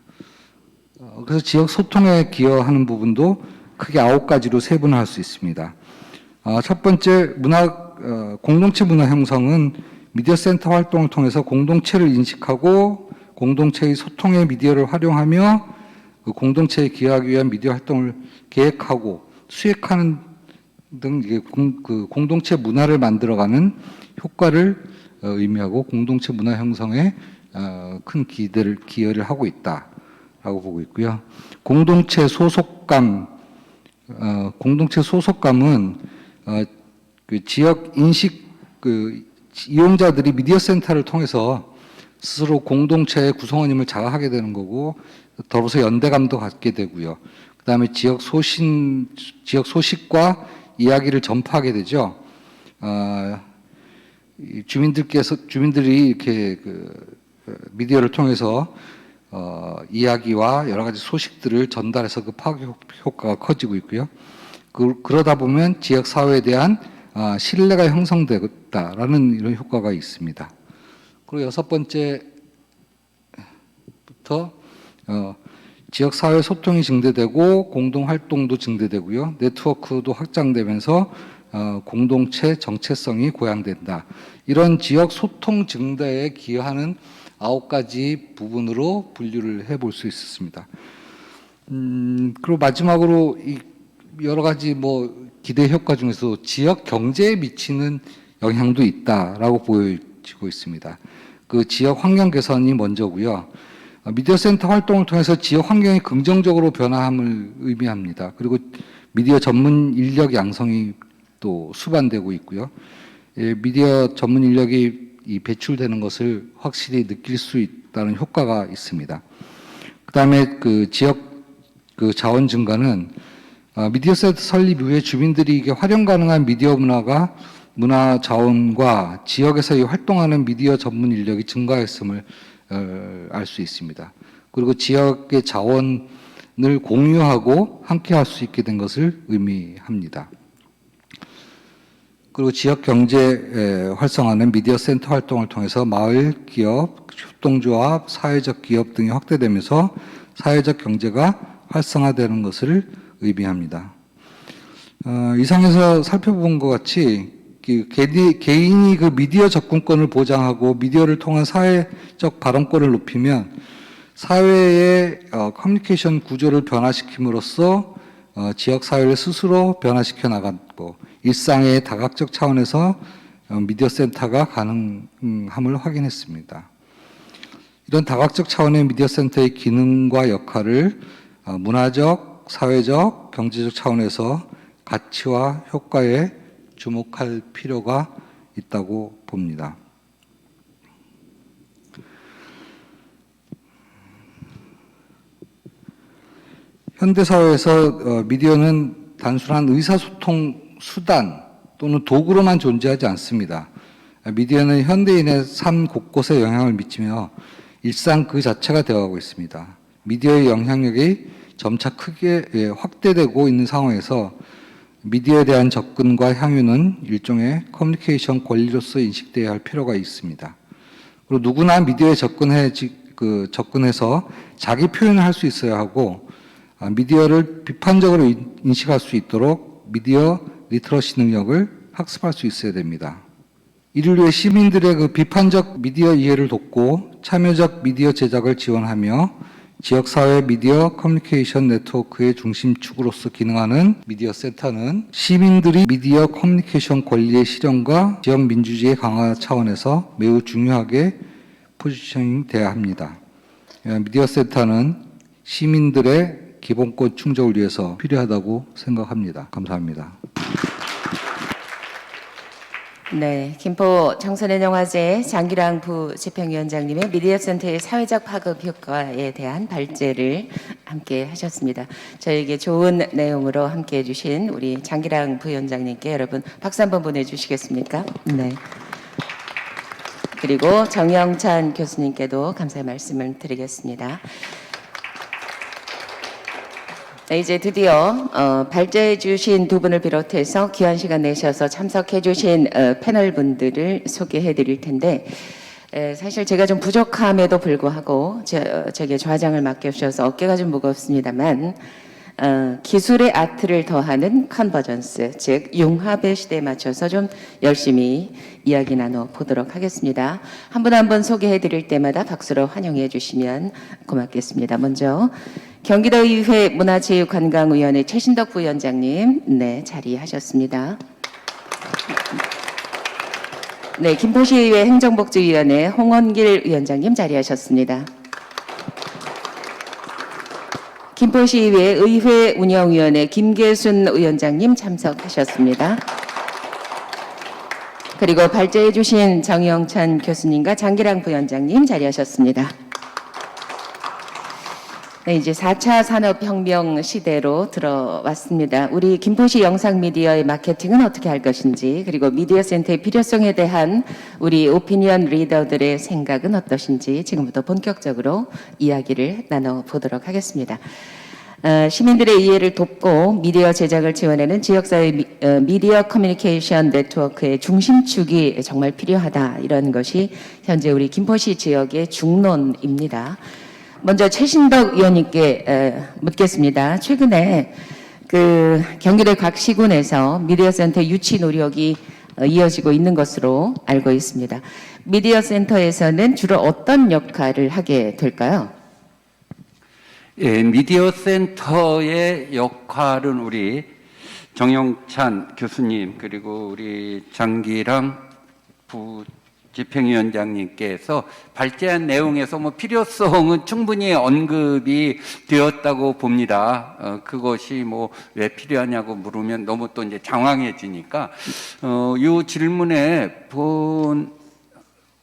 그래서 지역 소통에 기여하는 부분도 크게 9가지로 세분화할 수 있습니다. 첫 번째, 공동체 문화 형성은 미디어 센터 활동을 통해서 공동체를 인식하고 공동체의 소통의 미디어를 활용하며 그 공동체에 기여하기 위한 미디어 활동을 계획하고 수행하는 등 그 공동체 문화를 만들어가는 효과를 의미하고 공동체 문화 형성에 큰 기여를 하고 있다라고 보고 있고요. 공동체 소속감은 그 지역 인식 이용자들이 미디어 센터를 통해서 스스로 공동체의 구성원임을 자각하게 되는 거고, 더불어서 연대감도 갖게 되고요. 그 다음에 지역 소식과 이야기를 전파하게 되죠. 주민들이 이렇게 미디어를 통해서 이야기와 여러 가지 소식들을 전달해서 그 파급 효과가 커지고 있고요. 그러다 보면 지역 사회에 대한 신뢰가 형성되겠다라는 이런 효과가 있습니다. 그리고 여섯 번째부터 지역 사회 소통이 증대되고 공동 활동도 증대되고요. 네트워크도 확장되면서 공동체 정체성이 고양된다. 이런 지역 소통 증대에 기여하는 9가지 부분으로 분류를 해볼 수 있었습니다. 그리고 마지막으로 이 여러 가지 기대 효과 중에서 지역 경제에 미치는 영향도 있다라고 보여지고 있습니다. 그 지역 환경 개선이 먼저고요. 미디어 센터 활동을 통해서 지역 환경이 긍정적으로 변화함을 의미합니다. 그리고 미디어 전문 인력 양성이 또 수반되고 있고요. 미디어 전문 인력이 배출되는 것을 확실히 느낄 수 있다는 효과가 있습니다. 그다음에 그 지역 자원 증가는 미디어 센터 설립 이후에 주민들이 이게 활용 가능한 미디어 문화 자원과 지역에서 활동하는 미디어 전문 인력이 증가했음을 알 수 있습니다. 그리고 지역의 자원을 공유하고 함께 할 수 있게 된 것을 의미합니다. 그리고 지역 경제 활성화는 미디어 센터 활동을 통해서 마을 기업, 협동조합, 사회적 기업 등이 확대되면서 사회적 경제가 활성화되는 것을 의미합니다. 이상에서 살펴본 것 같이 개인이 그 미디어 접근권을 보장하고 미디어를 통한 사회적 발언권을 높이면 사회의 커뮤니케이션 구조를 변화시킴으로써 지역 사회를 스스로 변화시켜 나갔고 일상의 다각적 차원에서 미디어 센터가 가능함을 확인했습니다. 이런 다각적 차원의 미디어 센터의 기능과 역할을 문화적, 사회적, 경제적 차원에서 가치와 효과에 주목할 필요가 있다고 봅니다. 현대사회에서 미디어는 단순한 의사소통 수단 또는 도구로만 존재하지 않습니다. 미디어는 현대인의 삶 곳곳에 영향을 미치며 일상 그 자체가 되어가고 있습니다. 미디어의 영향력이 점차 크게 확대되고 있는 상황에서 미디어에 대한 접근과 향유는 일종의 커뮤니케이션 권리로서 인식되어야 할 필요가 있습니다. 그리고 누구나 미디어에 접근해서 자기 표현을 할 수 있어야 하고, 미디어를 비판적으로 인식할 수 있도록 미디어 리터러시 능력을 학습할 수 있어야 됩니다. 이를 위해 시민들의 그 비판적 미디어 이해를 돕고 참여적 미디어 제작을 지원하며 지역사회 미디어 커뮤니케이션 네트워크의 중심축으로서 기능하는 미디어 센터는 시민들이 미디어 커뮤니케이션 권리의 실현과 지역 민주주의 강화 차원에서 매우 중요하게 포지셔닝 돼야 합니다. 미디어 센터는 시민들의 기본권 충족을 위해서 필요하다고 생각합니다. 감사합니다. 네, 김포 청소년영화제 장기랑 부집행위원장님의 미디어센터의 사회적 파급 효과에 대한 발제를 함께 하셨습니다. 저에게 좋은 내용으로 함께 해주신 우리 장기랑 부위원장님께 여러분 박수 한번 보내주시겠습니까? 네. 그리고 정영찬 교수님께도 감사의 말씀을 드리겠습니다. 네, 이제 드디어 발제해 주신 두 분을 비롯해서 귀한 시간 내셔서 참석해 주신 패널 분들을 소개해 드릴 텐데, 사실 제가 좀 부족함에도 불구하고 제게 좌장을 맡겨주셔서 어깨가 좀 무겁습니다만, 기술의 아트를 더하는 컨버전스, 즉 융합의 시대에 맞춰서 좀 열심히 이야기 나눠 보도록 하겠습니다. 한 분 한 분 소개해 드릴 때마다 박수로 환영해 주시면 고맙겠습니다. 먼저 경기도의회 문화체육관광위원회 최신덕 부위원장님, 네, 자리하셨습니다. 네, 김포시의회 행정복지위원회 홍원길 위원장님 자리하셨습니다. 김포시의회 의회운영위원회 김계순 의원장님 참석하셨습니다. 그리고 발제해 주신 정영찬 교수님과 장기랑 부위원장님 자리하셨습니다. 네, 이제 4차 산업혁명 시대로 들어왔습니다. 우리 김포시 영상미디어의 마케팅은 어떻게 할 것인지, 그리고 미디어센터의 필요성에 대한 우리 오피니언 리더들의 생각은 어떠신지 지금부터 본격적으로 이야기를 나눠보도록 하겠습니다. 시민들의 이해를 돕고 미디어 제작을 지원하는 지역사회 미디어 커뮤니케이션 네트워크의 중심축이 정말 필요하다, 이런 것이 현재 우리 김포시 지역의 중론입니다. 먼저 최신덕 의원님께 묻겠습니다. 최근에 경기도 각 시군에서 미디어센터 유치 노력이 이어지고 있는 것으로 알고 있습니다. 미디어센터에서는 주로 어떤 역할을 하게 될까요? 예, 미디어센터의 역할은 우리 정영찬 교수님 그리고 우리 장기랑 부집행위원장님께서 발제한 내용에서 필요성은 충분히 언급이 되었다고 봅니다. 그것이 왜 필요하냐고 물으면 너무 또 이제 장황해지니까 이 질문에 본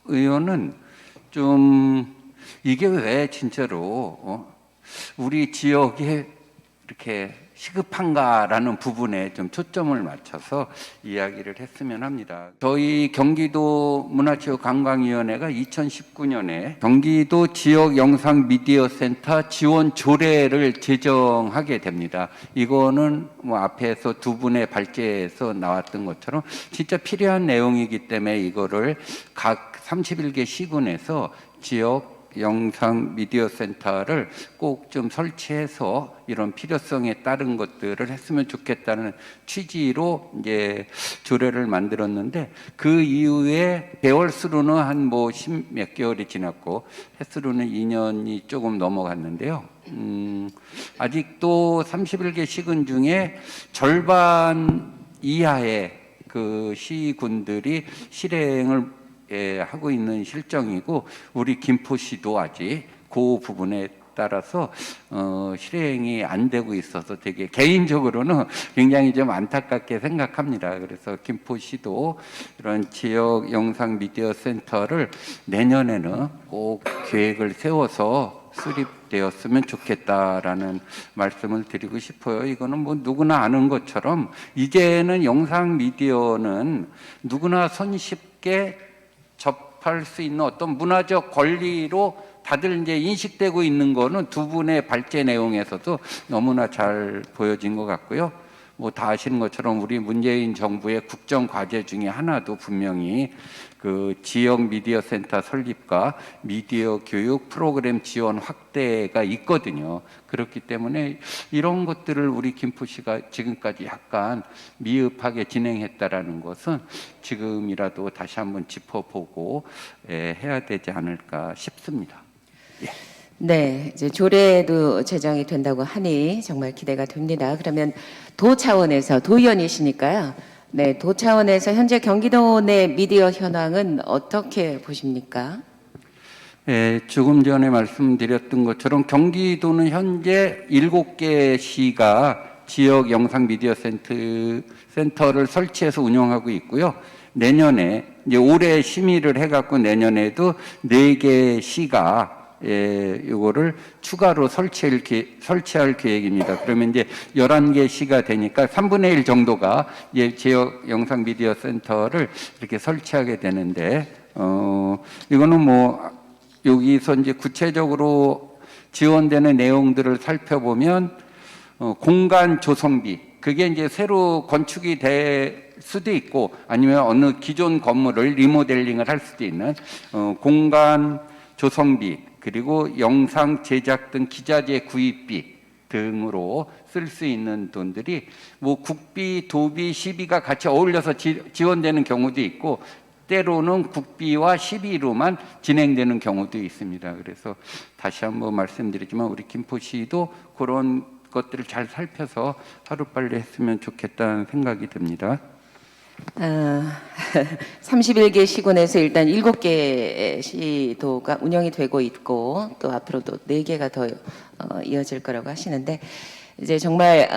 의원은 좀 이게 왜 진짜로 우리 지역에 이렇게 시급한가라는 부분에 좀 초점을 맞춰서 이야기를 했으면 합니다. 저희 경기도 문화체육관광위원회가 2019년에 경기도 지역 영상 미디어 센터 지원 조례를 제정하게 됩니다. 이거는 앞에서 두 분의 발제에서 나왔던 것처럼 진짜 필요한 내용이기 때문에 이거를 각 31개 시군에서 지역 영상 미디어 센터를 꼭 좀 설치해서 이런 필요성에 따른 것들을 했으면 좋겠다는 취지로 이제 조례를 만들었는데, 그 이후에 개월 수로는 한 10몇 개월이 지났고 횟수로는 2년이 조금 넘어갔는데요. 아직도 31개 시군 중에 절반 이하의 그 시군들이 실행을 하고 있는 실정이고, 우리 김포시도 아직 그 부분에 따라서 실행이 안 되고 있어서 되게 개인적으로는 굉장히 좀 안타깝게 생각합니다. 그래서 김포시도 이런 지역 영상 미디어 센터를 내년에는 꼭 계획을 세워서 수립되었으면 좋겠다라는 말씀을 드리고 싶어요. 이거는 누구나 아는 것처럼 이제는 영상 미디어는 누구나 손쉽게 접할 수 있는 어떤 문화적 권리로 다들 이제 인식되고 있는 거는 두 분의 발제 내용에서도 너무나 잘 보여진 것 같고요. 뭐 다 아시는 것처럼 우리 문재인 정부의 국정 과제 중에 하나도 분명히 그 지역 미디어 센터 설립과 미디어 교육 프로그램 지원 확대가 있거든요. 그렇기 때문에 이런 것들을 우리 김포시가 지금까지 약간 미흡하게 진행했다라는 것은 지금이라도 다시 한번 짚어보고 해야 되지 않을까 싶습니다. 네, 이제 조례도 제정이 된다고 하니 정말 기대가 됩니다. 그러면 도 차원에서 도의원이시니까요. 네, 도 차원에서 현재 경기도 내 미디어 현황은 어떻게 보십니까? 조금 전에 말씀드렸던 것처럼 경기도는 현재 7개 시가 지역 영상 미디어 센터를 설치해서 운영하고 있고요. 내년에 이제 올해 심의를 해갖고 내년에도 4개 시가 이거를 추가로 설치할 계획입니다. 그러면 이제 11개 시가 되니까 3분의 1 정도가 지역 영상 미디어 센터를 이렇게 설치하게 되는데, 이거는 뭐 여기서 이제 구체적으로 지원되는 내용들을 살펴보면, 공간 조성비, 그게 이제 새로 건축이 될 수도 있고 아니면 어느 기존 건물을 리모델링을 할 수도 있는 공간 조성비, 그리고 영상 제작 등 기자재 구입비 등으로 쓸 수 있는 돈들이 뭐 국비, 도비, 시비가 같이 어울려서 지원되는 경우도 있고 때로는 국비와 시비로만 진행되는 경우도 있습니다. 그래서 다시 한번 말씀드리지만 우리 김포시도 그런 것들을 잘 살펴서 하루빨리 했으면 좋겠다는 생각이 듭니다. 31개 시군에서 일단 7개 시도가 운영이 되고 있고 또 앞으로도 4개가 더 이어질 거라고 하시는데 이제 정말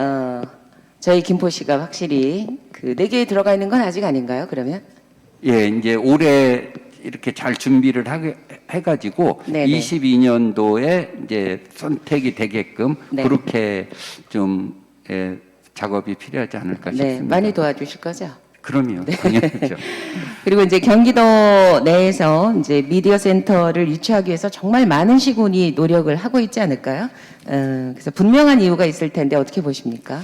저희 김포시가 확실히 그 4개에 들어가 있는 건 아직 아닌가요? 그러면? 예, 이제 올해 이렇게 잘 준비를 해가지고 네네. 22년도에 이제 선택이 되게끔 네. 그렇게 좀 작업이 필요하지 않을까 네, 싶습니다. 많이 도와주실 거죠? 그럼요, 당연하죠. 그리고 이제 경기도 내에서 이제 미디어 센터를 유치하기 위해서 정말 많은 시군이 노력을 하고 있지 않을까요? 그래서 분명한 이유가 있을 텐데 어떻게 보십니까?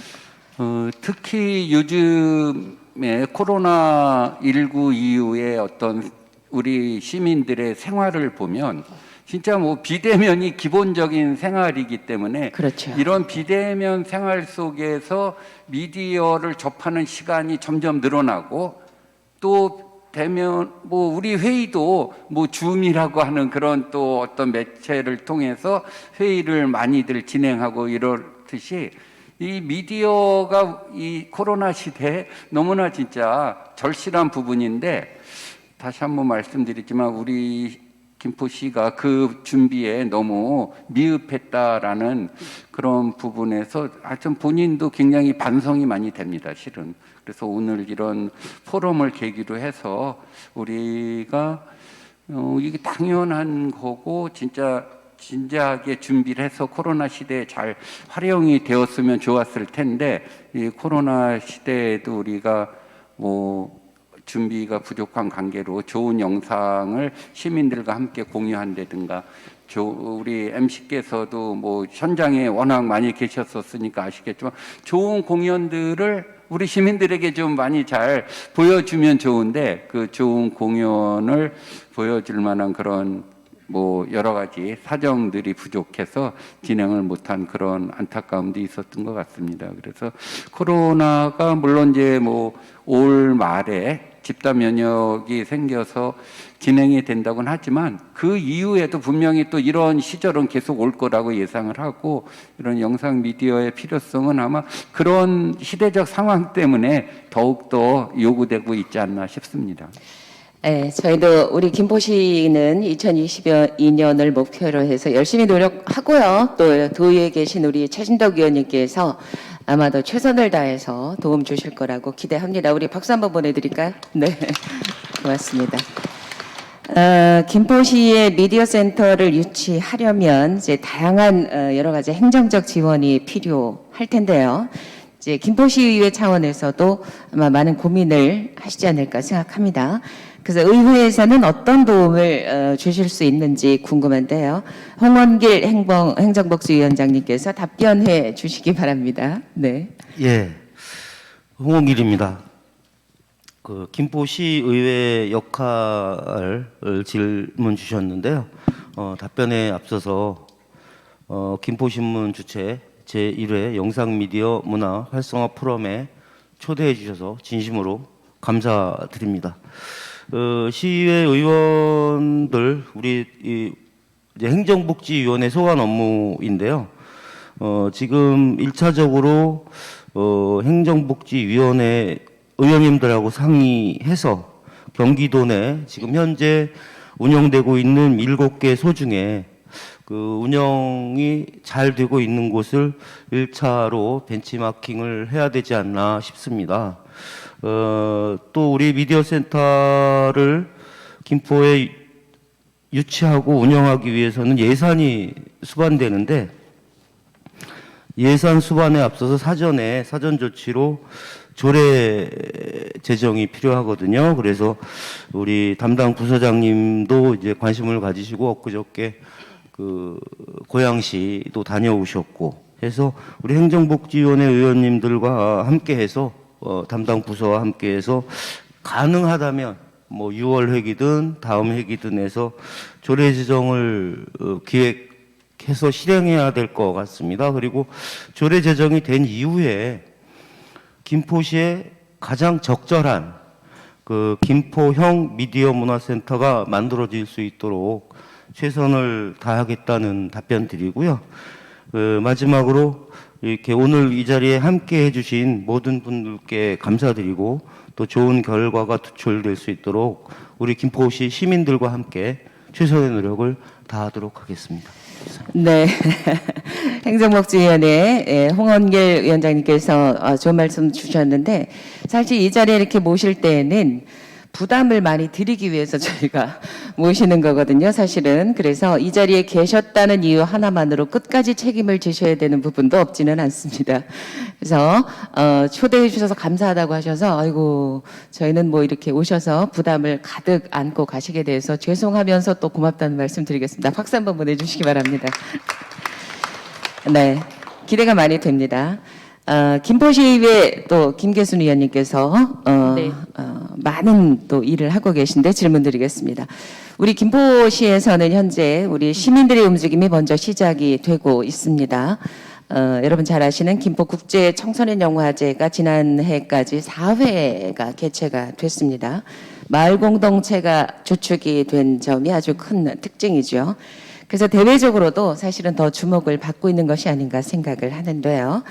특히 요즘에 코로나19 이후에 어떤 우리 시민들의 생활을 보면 진짜 뭐 비대면이 기본적인 생활이기 때문에 그렇죠. 이런 비대면 생활 속에서 미디어를 접하는 시간이 점점 늘어나고 또 대면 뭐 우리 회의도 뭐 줌이라고 하는 그런 또 어떤 매체를 통해서 회의를 많이들 진행하고 이렇듯이 이 미디어가 이 코로나 시대에 너무나 진짜 절실한 부분인데 다시 한번 말씀드리지만 우리 김포시가 그 준비에 너무 미흡했다라는 그런 부분에서 하여튼 본인도 굉장히 반성이 많이 됩니다, 실은. 그래서 오늘 이런 포럼을 계기로 해서 우리가 이게 당연한 거고 진짜 진지하게 준비를 해서 코로나 시대에 잘 활용이 되었으면 좋았을 텐데 이 코로나 시대에도 우리가 뭐 준비가 부족한 관계로 좋은 영상을 시민들과 함께 공유한다든가 우리 MC께서도 뭐 현장에 워낙 많이 계셨었으니까 아시겠지만 좋은 공연들을 우리 시민들에게 좀 많이 잘 보여주면 좋은데 그 좋은 공연을 보여줄 만한 그런 뭐 여러 가지 사정들이 부족해서 진행을 못한 그런 안타까움도 있었던 것 같습니다. 그래서 코로나가 물론 이제 뭐 올 말에 집단 면역이 생겨서 진행이 된다고는 하지만 그 이후에도 분명히 또 이런 시절은 계속 올 거라고 예상을 하고 이런 영상 미디어의 필요성은 아마 그런 시대적 상황 때문에 더욱더 요구되고 있지 않나 싶습니다. 네, 저희도 우리 김포시는 2022년을 목표로 해서 열심히 노력하고요. 또 도의에 계신 우리 최진덕 의원님께서 아마도 최선을 다해서 도움 주실 거라고 기대합니다. 우리 박수 한번 보내드릴까요? 네, 고맙습니다. 김포시의 미디어 센터를 유치하려면 이제 다양한 여러 가지 행정적 지원이 필요할 텐데요. 이제 김포시의회 차원에서도 아마 많은 고민을 하시지 않을까 생각합니다. 그래서 의회에서는 어떤 도움을 주실 수 있는지 궁금한데요. 홍원길 행정복지위원장님께서 답변해 주시기 바랍니다. 네. 예, 홍홍길입니다. 그 김포시 의회 역할을 질문 주셨는데요. 답변에 앞서서 김포신문 주최 제1회 영상미디어 문화 활성화 포럼에 초대해 주셔서 진심으로 감사드립니다. 시의회 의원들 우리 이제 행정복지위원회 소관 업무인데요. 지금 1차적으로 행정복지위원회 의원님들하고 상의해서 경기도 내 지금 현재 운영되고 있는 7개 소 중에 그 운영이 잘 되고 있는 곳을 1차로 벤치마킹을 해야 되지 않나 싶습니다. 또 우리 미디어 센터를 김포에 유치하고 운영하기 위해서는 예산이 수반되는데 예산 수반에 앞서서 사전 조치로 조례 제정이 필요하거든요. 그래서 우리 담당 부서장님도 이제 관심을 가지시고 엊그저께 그 고양시도 다녀오셨고 해서 우리 행정복지위원회 의원님들과 함께해서 담당 부서와 함께해서 가능하다면 뭐 6월 회기든 다음 회기든 해서 조례 제정을 기획해서 실행해야 될 것 같습니다. 그리고 조례 제정이 된 이후에 김포시에 가장 적절한 그 김포형 미디어 문화센터가 만들어질 수 있도록 최선을 다하겠다는 답변 드리고요. 마지막으로 이렇게 오늘 이 자리에 함께 해주신 모든 분들께 감사드리고 또 좋은 결과가 도출될 수 있도록 우리 김포시 시민들과 함께 최선의 노력을 다하도록 하겠습니다. 네. 행정복지위원회 홍원길 위원장님께서 좋은 말씀 주셨는데 사실 이 자리에 이렇게 모실 때에는 부담을 많이 드리기 위해서 저희가 모시는 거거든요, 사실은. 그래서 이 자리에 계셨다는 이유 하나만으로 끝까지 책임을 지셔야 되는 부분도 없지는 않습니다. 그래서 초대해 주셔서 감사하다고 하셔서 아이고 저희는 뭐 이렇게 오셔서 부담을 가득 안고 가시게 돼서 죄송하면서 또 고맙다는 말씀 드리겠습니다. 박수 한번 보내주시기 바랍니다. 네, 기대가 많이 됩니다. 김포시의회 또 김계순 의원님께서 네. 많은 또 일을 하고 계신데 질문 드리겠습니다. 우리 김포시에서는 현재 우리 시민들의 움직임이 먼저 시작이 되고 있습니다. 여러분 잘 아시는 김포국제 청소년 영화제가 지난해까지 4회가 개최가 됐습니다. 마을 공동체가 주축이 된 점이 아주 큰 특징이죠. 그래서 대외적으로도 사실은 더 주목을 받고 있는 것이 아닌가 생각을 하는데요.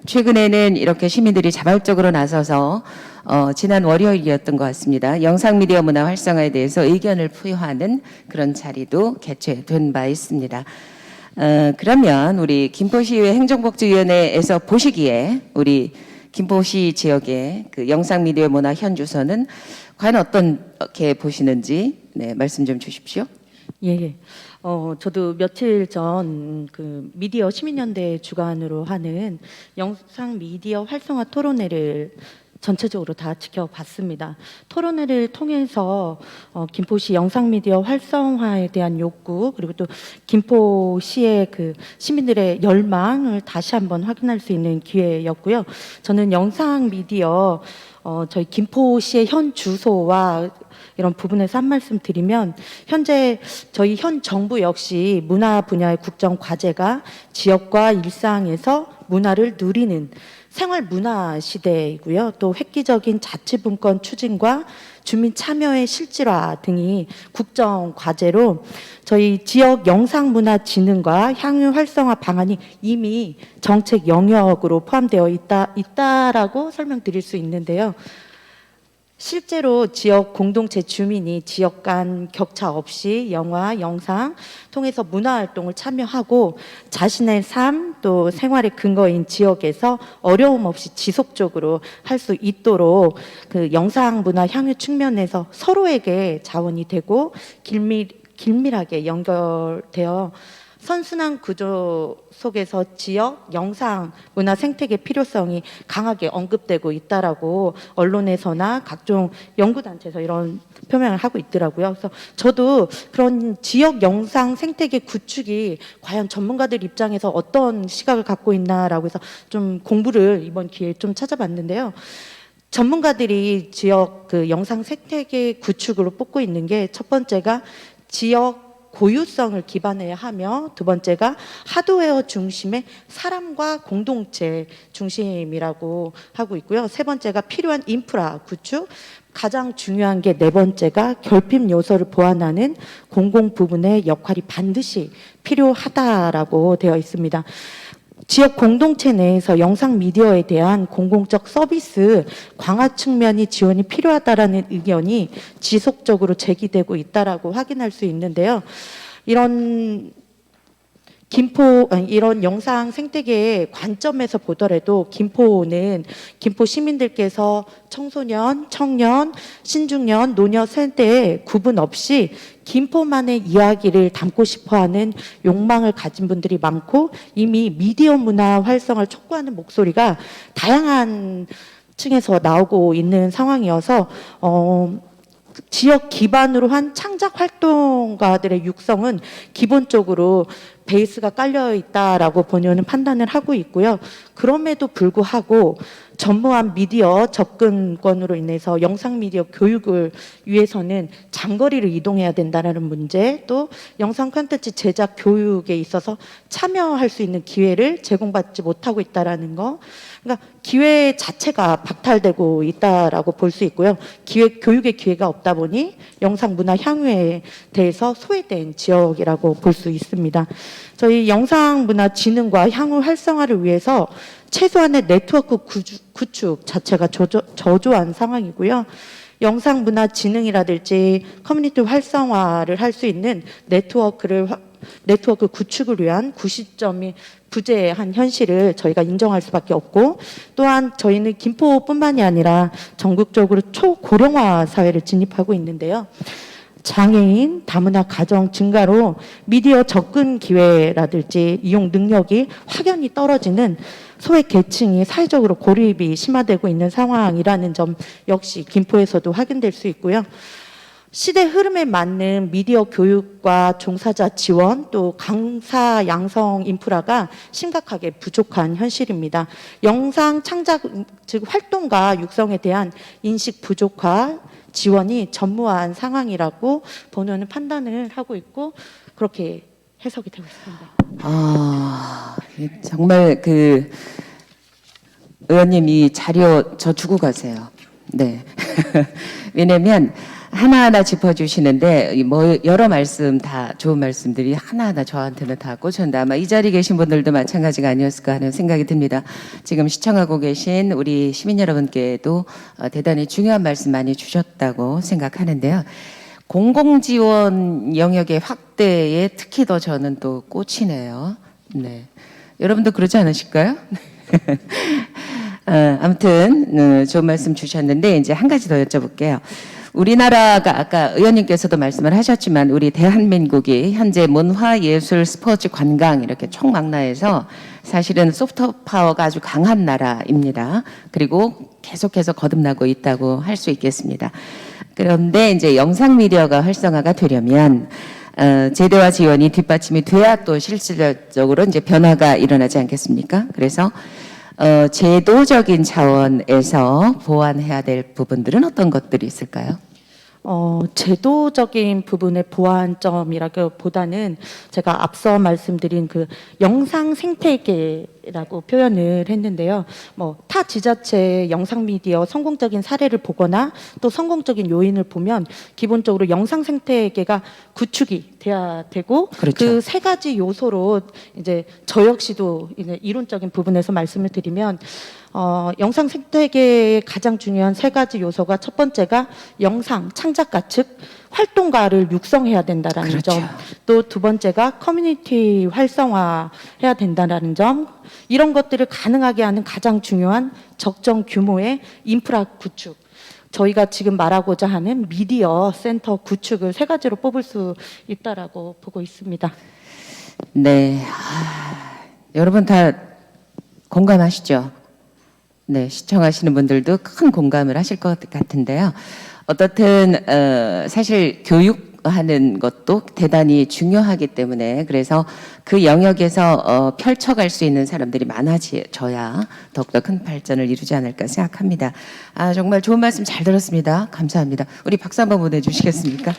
최근에는 이렇게 시민들이 자발적으로 나서서 지난 월요일이었던 것 같습니다. 영상미디어 문화 활성화에 대해서 의견을 표하는 그런 자리도 개최된 바 있습니다. 그러면 우리 김포시의회 행정복지위원회에서 보시기에 우리 김포시 지역의 그 영상미디어 문화 현주소는 과연 어떻게 보시는지 말씀 좀 주십시오. 예. 저도 며칠 전 그 미디어 시민연대 주관으로 하는 영상 미디어 활성화 토론회를 전체적으로 다 지켜봤습니다. 토론회를 통해서 김포시 영상 미디어 활성화에 대한 욕구 그리고 또 김포시의 그 시민들의 열망을 다시 한번 확인할 수 있는 기회였고요. 저는 영상 미디어 저희 김포시의 현 주소와 이런 부분에서 한 말씀 드리면 현재 저희 현 정부 역시 문화 분야의 국정 과제가 지역과 일상에서 문화를 누리는 생활 문화 시대이고요. 또 획기적인 자치분권 추진과 주민 참여의 실질화 등이 국정 과제로 저희 지역 영상문화진흥과 향유 활성화 방안이 이미 정책 영역으로 포함되어 있다라고 설명드릴 수 있는데요. 실제로 지역 공동체 주민이 지역 간 격차 없이 영화, 영상 통해서 문화활동을 참여하고 자신의 삶 또 생활의 근거인 지역에서 어려움 없이 지속적으로 할 수 있도록 그 영상 문화 향유 측면에서 서로에게 자원이 되고 길밀하게 연결되어 선순환 구조 속에서 지역, 영상, 문화 생태계 필요성이 강하게 언급되고 있다라고 언론에서나 각종 연구단체에서 이런 표명을 하고 있더라고요. 그래서 저도 그런 지역 영상 생태계 구축이 과연 전문가들 입장에서 어떤 시각을 갖고 있나라고 해서 좀 공부를 이번 기회에 좀 찾아봤는데요. 전문가들이 지역 그 영상 생태계 구축으로 뽑고 있는 게 첫 번째가 지역 고유성을 기반해야 하며 두 번째가 하드웨어 중심의 사람과 공동체 중심이라고 하고 있고요. 세 번째가 필요한 인프라 구축, 가장 중요한 게 네 번째가 결핍 요소를 보완하는 공공 부분의 역할이 반드시 필요하다라고 되어 있습니다. 지역 공동체 내에서 영상 미디어에 대한 공공적 서비스 강화 측면이 지원이 필요하다라는 의견이 지속적으로 제기되고 있다라고 확인할 수 있는데요. 이런 영상 생태계의 관점에서 보더라도 김포는 김포 시민들께서 청소년, 청년, 신중년, 노녀 세대에 구분 없이 김포만의 이야기를 담고 싶어하는 욕망을 가진 분들이 많고 이미 미디어 문화 활성화를 촉구하는 목소리가 다양한 층에서 나오고 있는 상황이어서 지역 기반으로 한 창작 활동가들의 육성은 기본적으로 베이스가 깔려 있다라고 본연은 판단을 하고 있고요. 그럼에도 불구하고 전무한 미디어 접근권으로 인해서 영상 미디어 교육을 위해서는 장거리를 이동해야 된다는 문제, 또 영상 콘텐츠 제작 교육에 있어서 참여할 수 있는 기회를 제공받지 못하고 있다라는 거. 그러니까 기회 자체가 박탈되고 있다라고 볼 수 있고요. 교육의 기회가 없다 보니 영상 문화 향유에 대해서 소외된 지역이라고 볼 수 있습니다. 저희 영상 문화 진흥과 향후 활성화를 위해서 최소한의 네트워크 구축 자체가 저조한 상황이고요. 영상 문화 진흥이라든지 커뮤니티 활성화를 할 수 있는 네트워크 구축을 위한 구시점이 부재한 현실을 저희가 인정할 수밖에 없고, 또한 저희는 김포뿐만이 아니라 전국적으로 초고령화 사회를 진입하고 있는데요. 장애인, 다문화 가정 증가로 미디어 접근 기회라든지 이용 능력이 확연히 떨어지는 소외 계층이 사회적으로 고립이 심화되고 있는 상황이라는 점 역시 김포에서도 확인될 수 있고요. 시대 흐름에 맞는 미디어 교육과 종사자 지원, 또 강사 양성 인프라가 심각하게 부족한 현실입니다. 영상 창작, 즉 활동가 육성에 대한 인식 부족화, 지원이 전무한 상황이라고 본원은 판단을 하고 있고 그렇게 해석이 되고 있습니다. 정말 의원님 이 자료 저 주고 가세요. 네. 왜냐면 하나하나 짚어주시는데 뭐 여러 말씀 다 좋은 말씀들이 하나하나 저한테는 다 꽂혔는데 아마 이 자리에 계신 분들도 마찬가지가 아니었을까 하는 생각이 듭니다. 지금 시청하고 계신 우리 시민 여러분께도 대단히 중요한 말씀 많이 주셨다고 생각하는데요. 공공지원 영역의 확대에 특히 더 저는 또 꽂히네요. 네. 여러분도 그러지 않으실까요? 아무튼 좋은 말씀 주셨는데 이제 한 가지 더 여쭤볼게요. 우리나라가 아까 의원님께서도 말씀을 하셨지만 우리 대한민국이 현재 문화, 예술, 스포츠, 관광 이렇게 총망라해서 사실은 소프트 파워가 아주 강한 나라입니다. 그리고 계속해서 거듭나고 있다고 할 수 있겠습니다. 그런데 이제 영상 미디어가 활성화가 되려면 제도와 지원이 뒷받침이 돼야 또 실질적으로 이제 변화가 일어나지 않겠습니까? 그래서 제도적인 차원에서 보완해야 될 부분들은 어떤 것들이 있을까요? 제도적인 부분의 보완점이라기보다는 제가 앞서 말씀드린 그 영상 생태계라고 표현을 했는데요. 타 지자체의 영상 미디어 성공적인 사례를 보거나 또 성공적인 요인을 보면 기본적으로 영상 생태계가 구축이 돼야 되고 그렇죠. 그 세 가지 요소로 이제 저 역시도 이제 이론적인 부분에서 말씀을 드리면 영상 생태계의 가장 중요한 세 가지 요소가 첫 번째가 영상 창작가 즉 활동가를 육성해야 된다라는 그렇죠. 점, 또 두 번째가 커뮤니티 활성화해야 된다라는 점, 이런 것들을 가능하게 하는 가장 중요한 적정 규모의 인프라 구축. 저희가 지금 말하고자 하는 미디어 센터 구축을 세 가지로 뽑을 수 있다라고 보고 있습니다. 네, 여러분 다 공감하시죠? 네, 시청하시는 분들도 큰 공감을 하실 것 같은데요. 어떻든 사실 교육하는 것도 대단히 중요하기 때문에 그래서 그 영역에서 펼쳐갈 수 있는 사람들이 많아져야 더욱더 큰 발전을 이루지 않을까 생각합니다. 정말 좋은 말씀 잘 들었습니다. 감사합니다. 우리 박수 한번 보내주시겠습니까?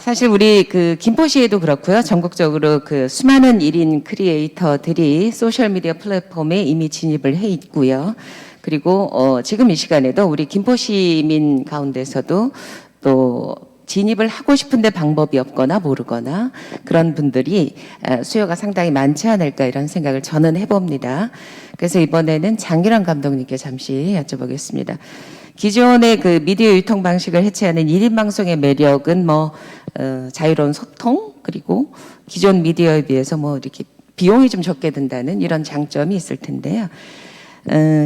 사실 우리 그 김포시에도 그렇고요. 전국적으로 그 수많은 1인 크리에이터들이 소셜미디어 플랫폼에 이미 진입을 해 있고요. 그리고 지금 이 시간에도 우리 김포시민 가운데서도 또 진입을 하고 싶은데 방법이 없거나 모르거나 그런 분들이 수요가 상당히 많지 않을까 이런 생각을 저는 해봅니다. 그래서 이번에는 장기란 감독님께 잠시 여쭤보겠습니다. 기존의 그 미디어 유통 방식을 해체하는 1인 방송의 매력은 자유로운 소통 그리고 기존 미디어에 비해서 이렇게 비용이 좀 적게 든다는 이런 장점이 있을 텐데요.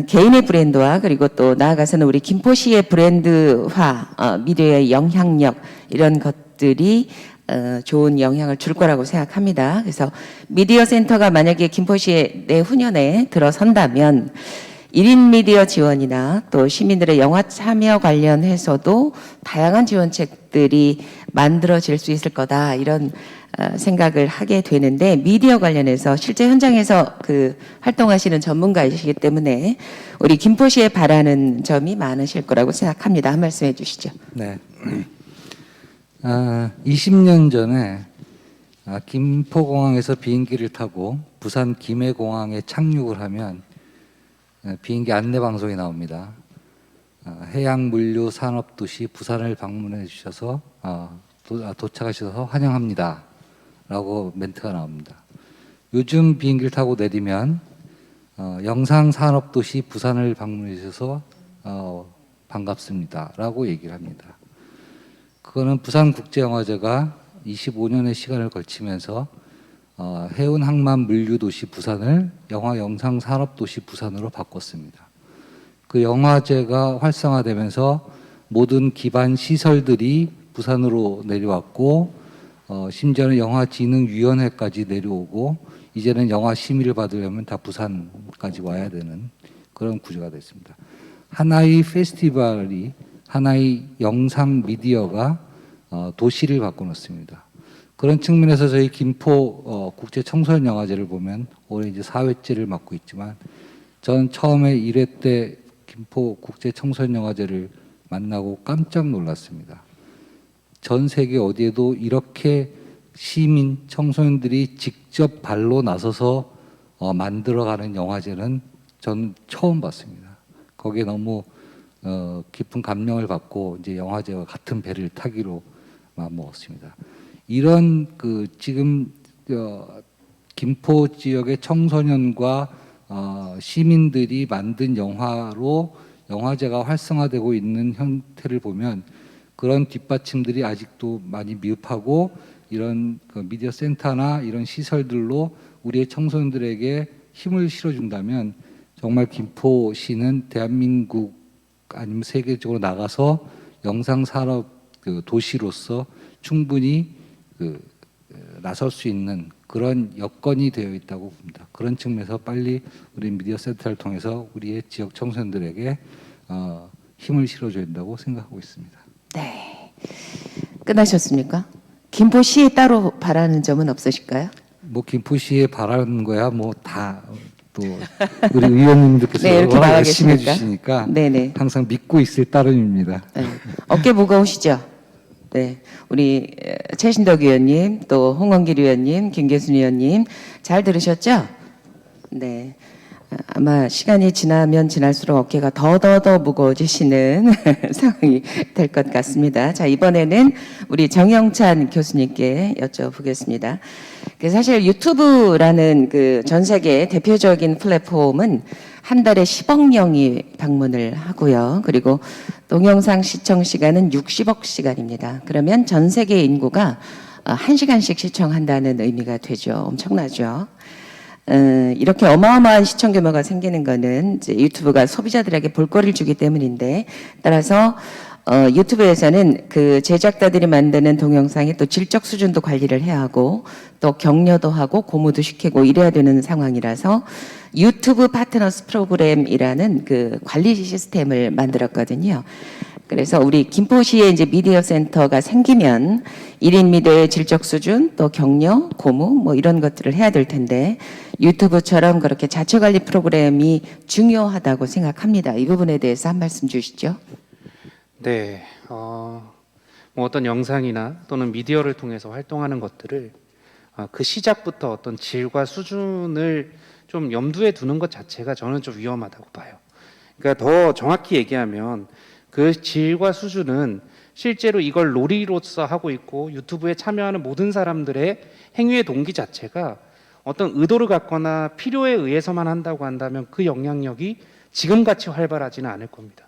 개인의 브랜드와 그리고 또 나아가서는 우리 김포시의 브랜드화, 미디어의 영향력 이런 것들이 좋은 영향을 줄 거라고 생각합니다. 그래서 미디어 센터가 만약에 김포시에 내후년에 들어선다면 1인 미디어 지원이나 또 시민들의 영화 참여 관련해서도 다양한 지원책들이 만들어질 수 있을 거다 이런 생각을 하게 되는데 미디어 관련해서 실제 현장에서 그 활동하시는 전문가이시기 때문에 우리 김포시에 바라는 점이 많으실 거라고 생각합니다. 한 말씀 해주시죠. 네. 20년 전에 김포공항에서 비행기를 타고 부산 김해공항에 착륙을 하면 비행기 안내 방송이 나옵니다. 해양물류 산업도시 부산을 방문해 주셔서 도착하셔서 환영합니다. 라고 멘트가 나옵니다. 요즘 비행기를 타고 내리면 영상산업도시 부산을 방문해 주셔서 반갑습니다. 라고 얘기를 합니다. 그거는 부산국제영화제가 25년의 시간을 걸치면서 해운 항만 물류도시 부산을 영화 영상 산업도시 부산으로 바꿨습니다. 그 영화제가 활성화되면서 모든 기반 시설들이 부산으로 내려왔고 심지어는 영화진흥위원회까지 내려오고 이제는 영화 심의를 받으려면 다 부산까지 와야 되는 그런 구조가 됐습니다. 하나의 페스티벌이 하나의 영상 미디어가 도시를 바꿔놓습니다. 그런 측면에서 저희 김포 국제 청소년 영화제를 보면 올해 이제 4회째를 맡고 있지만 전 처음에 1회 때 김포 국제 청소년 영화제를 만나고 깜짝 놀랐습니다. 전 세계 어디에도 이렇게 시민 청소년들이 직접 발로 나서서 만들어가는 영화제는 저는 처음 봤습니다. 거기에 너무 깊은 감명을 받고 이제 영화제와 같은 배를 타기로 마음먹었습니다. 이런 지금 김포 지역의 청소년과 시민들이 만든 영화로 영화제가 활성화되고 있는 형태를 보면 그런 뒷받침들이 아직도 많이 미흡하고 이런 미디어 센터나 이런 시설들로 우리의 청소년들에게 힘을 실어준다면 정말 김포시는 대한민국 아니면 세계적으로 나가서 영상 산업 도시로서 충분히 나설 수 있는 그런 여건이 되어 있다고 봅니다. 그런 측면에서 빨리 우리 미디어 센터를 통해서 우리의 지역 청소년들에게 힘을 실어줘야 된다고 생각하고 있습니다. 네, 끝나셨습니까? 김포시에 따로 바라는 점은 없으실까요? 뭐 김포시에 바라는 거야 뭐 다 또 우리 의원님들께서 네, 이렇게 워낙 열심히 나가겠습니까? 해주시니까 네네. 항상 믿고 있을 따름입니다. 네. 어깨 무거우시죠? 네, 우리 최신덕 의원님, 또 홍원길 의원님, 김계순 의원님 잘 들으셨죠? 네, 아마 시간이 지나면 지날수록 어깨가 더 무거워지시는 상황이 될 것 같습니다. 자, 이번에는 우리 정영찬 교수님께 여쭤보겠습니다. 사실 유튜브라는 그 전 세계 대표적인 플랫폼은 한 달에 10억 명이 방문을 하고요. 그리고 동영상 시청 시간은 60억 시간입니다. 그러면 전 세계 인구가 1시간씩 시청한다는 의미가 되죠. 엄청나죠. 이렇게 어마어마한 시청 규모가 생기는 거는 이제 유튜브가 소비자들에게 볼거리를 주기 때문인데 따라서 유튜브에서는 그 제작자들이 만드는 동영상의 또 질적 수준도 관리를 해야 하고 또 격려도 하고 고무도 시키고 이래야 되는 상황이라서 유튜브 파트너스 프로그램이라는 그 관리 시스템을 만들었거든요. 그래서 우리 김포시에 이제 미디어 센터가 생기면 1인 미디어의 질적 수준, 또 격려, 고무 뭐 이런 것들을 해야 될 텐데 유튜브처럼 그렇게 자체 관리 프로그램이 중요하다고 생각합니다. 이 부분에 대해서 한 말씀 주시죠. 네, 뭐 어떤 영상이나 또는 미디어를 통해서 활동하는 것들을 그 시작부터 어떤 질과 수준을 좀 염두에 두는 것 자체가 저는 좀 위험하다고 봐요. 그러니까 더 정확히 얘기하면 그 질과 수준은 실제로 이걸 놀이로서 하고 있고 유튜브에 참여하는 모든 사람들의 행위의 동기 자체가 어떤 의도를 갖거나 필요에 의해서만 한다고 한다면 그 영향력이 지금같이 활발하지는 않을 겁니다.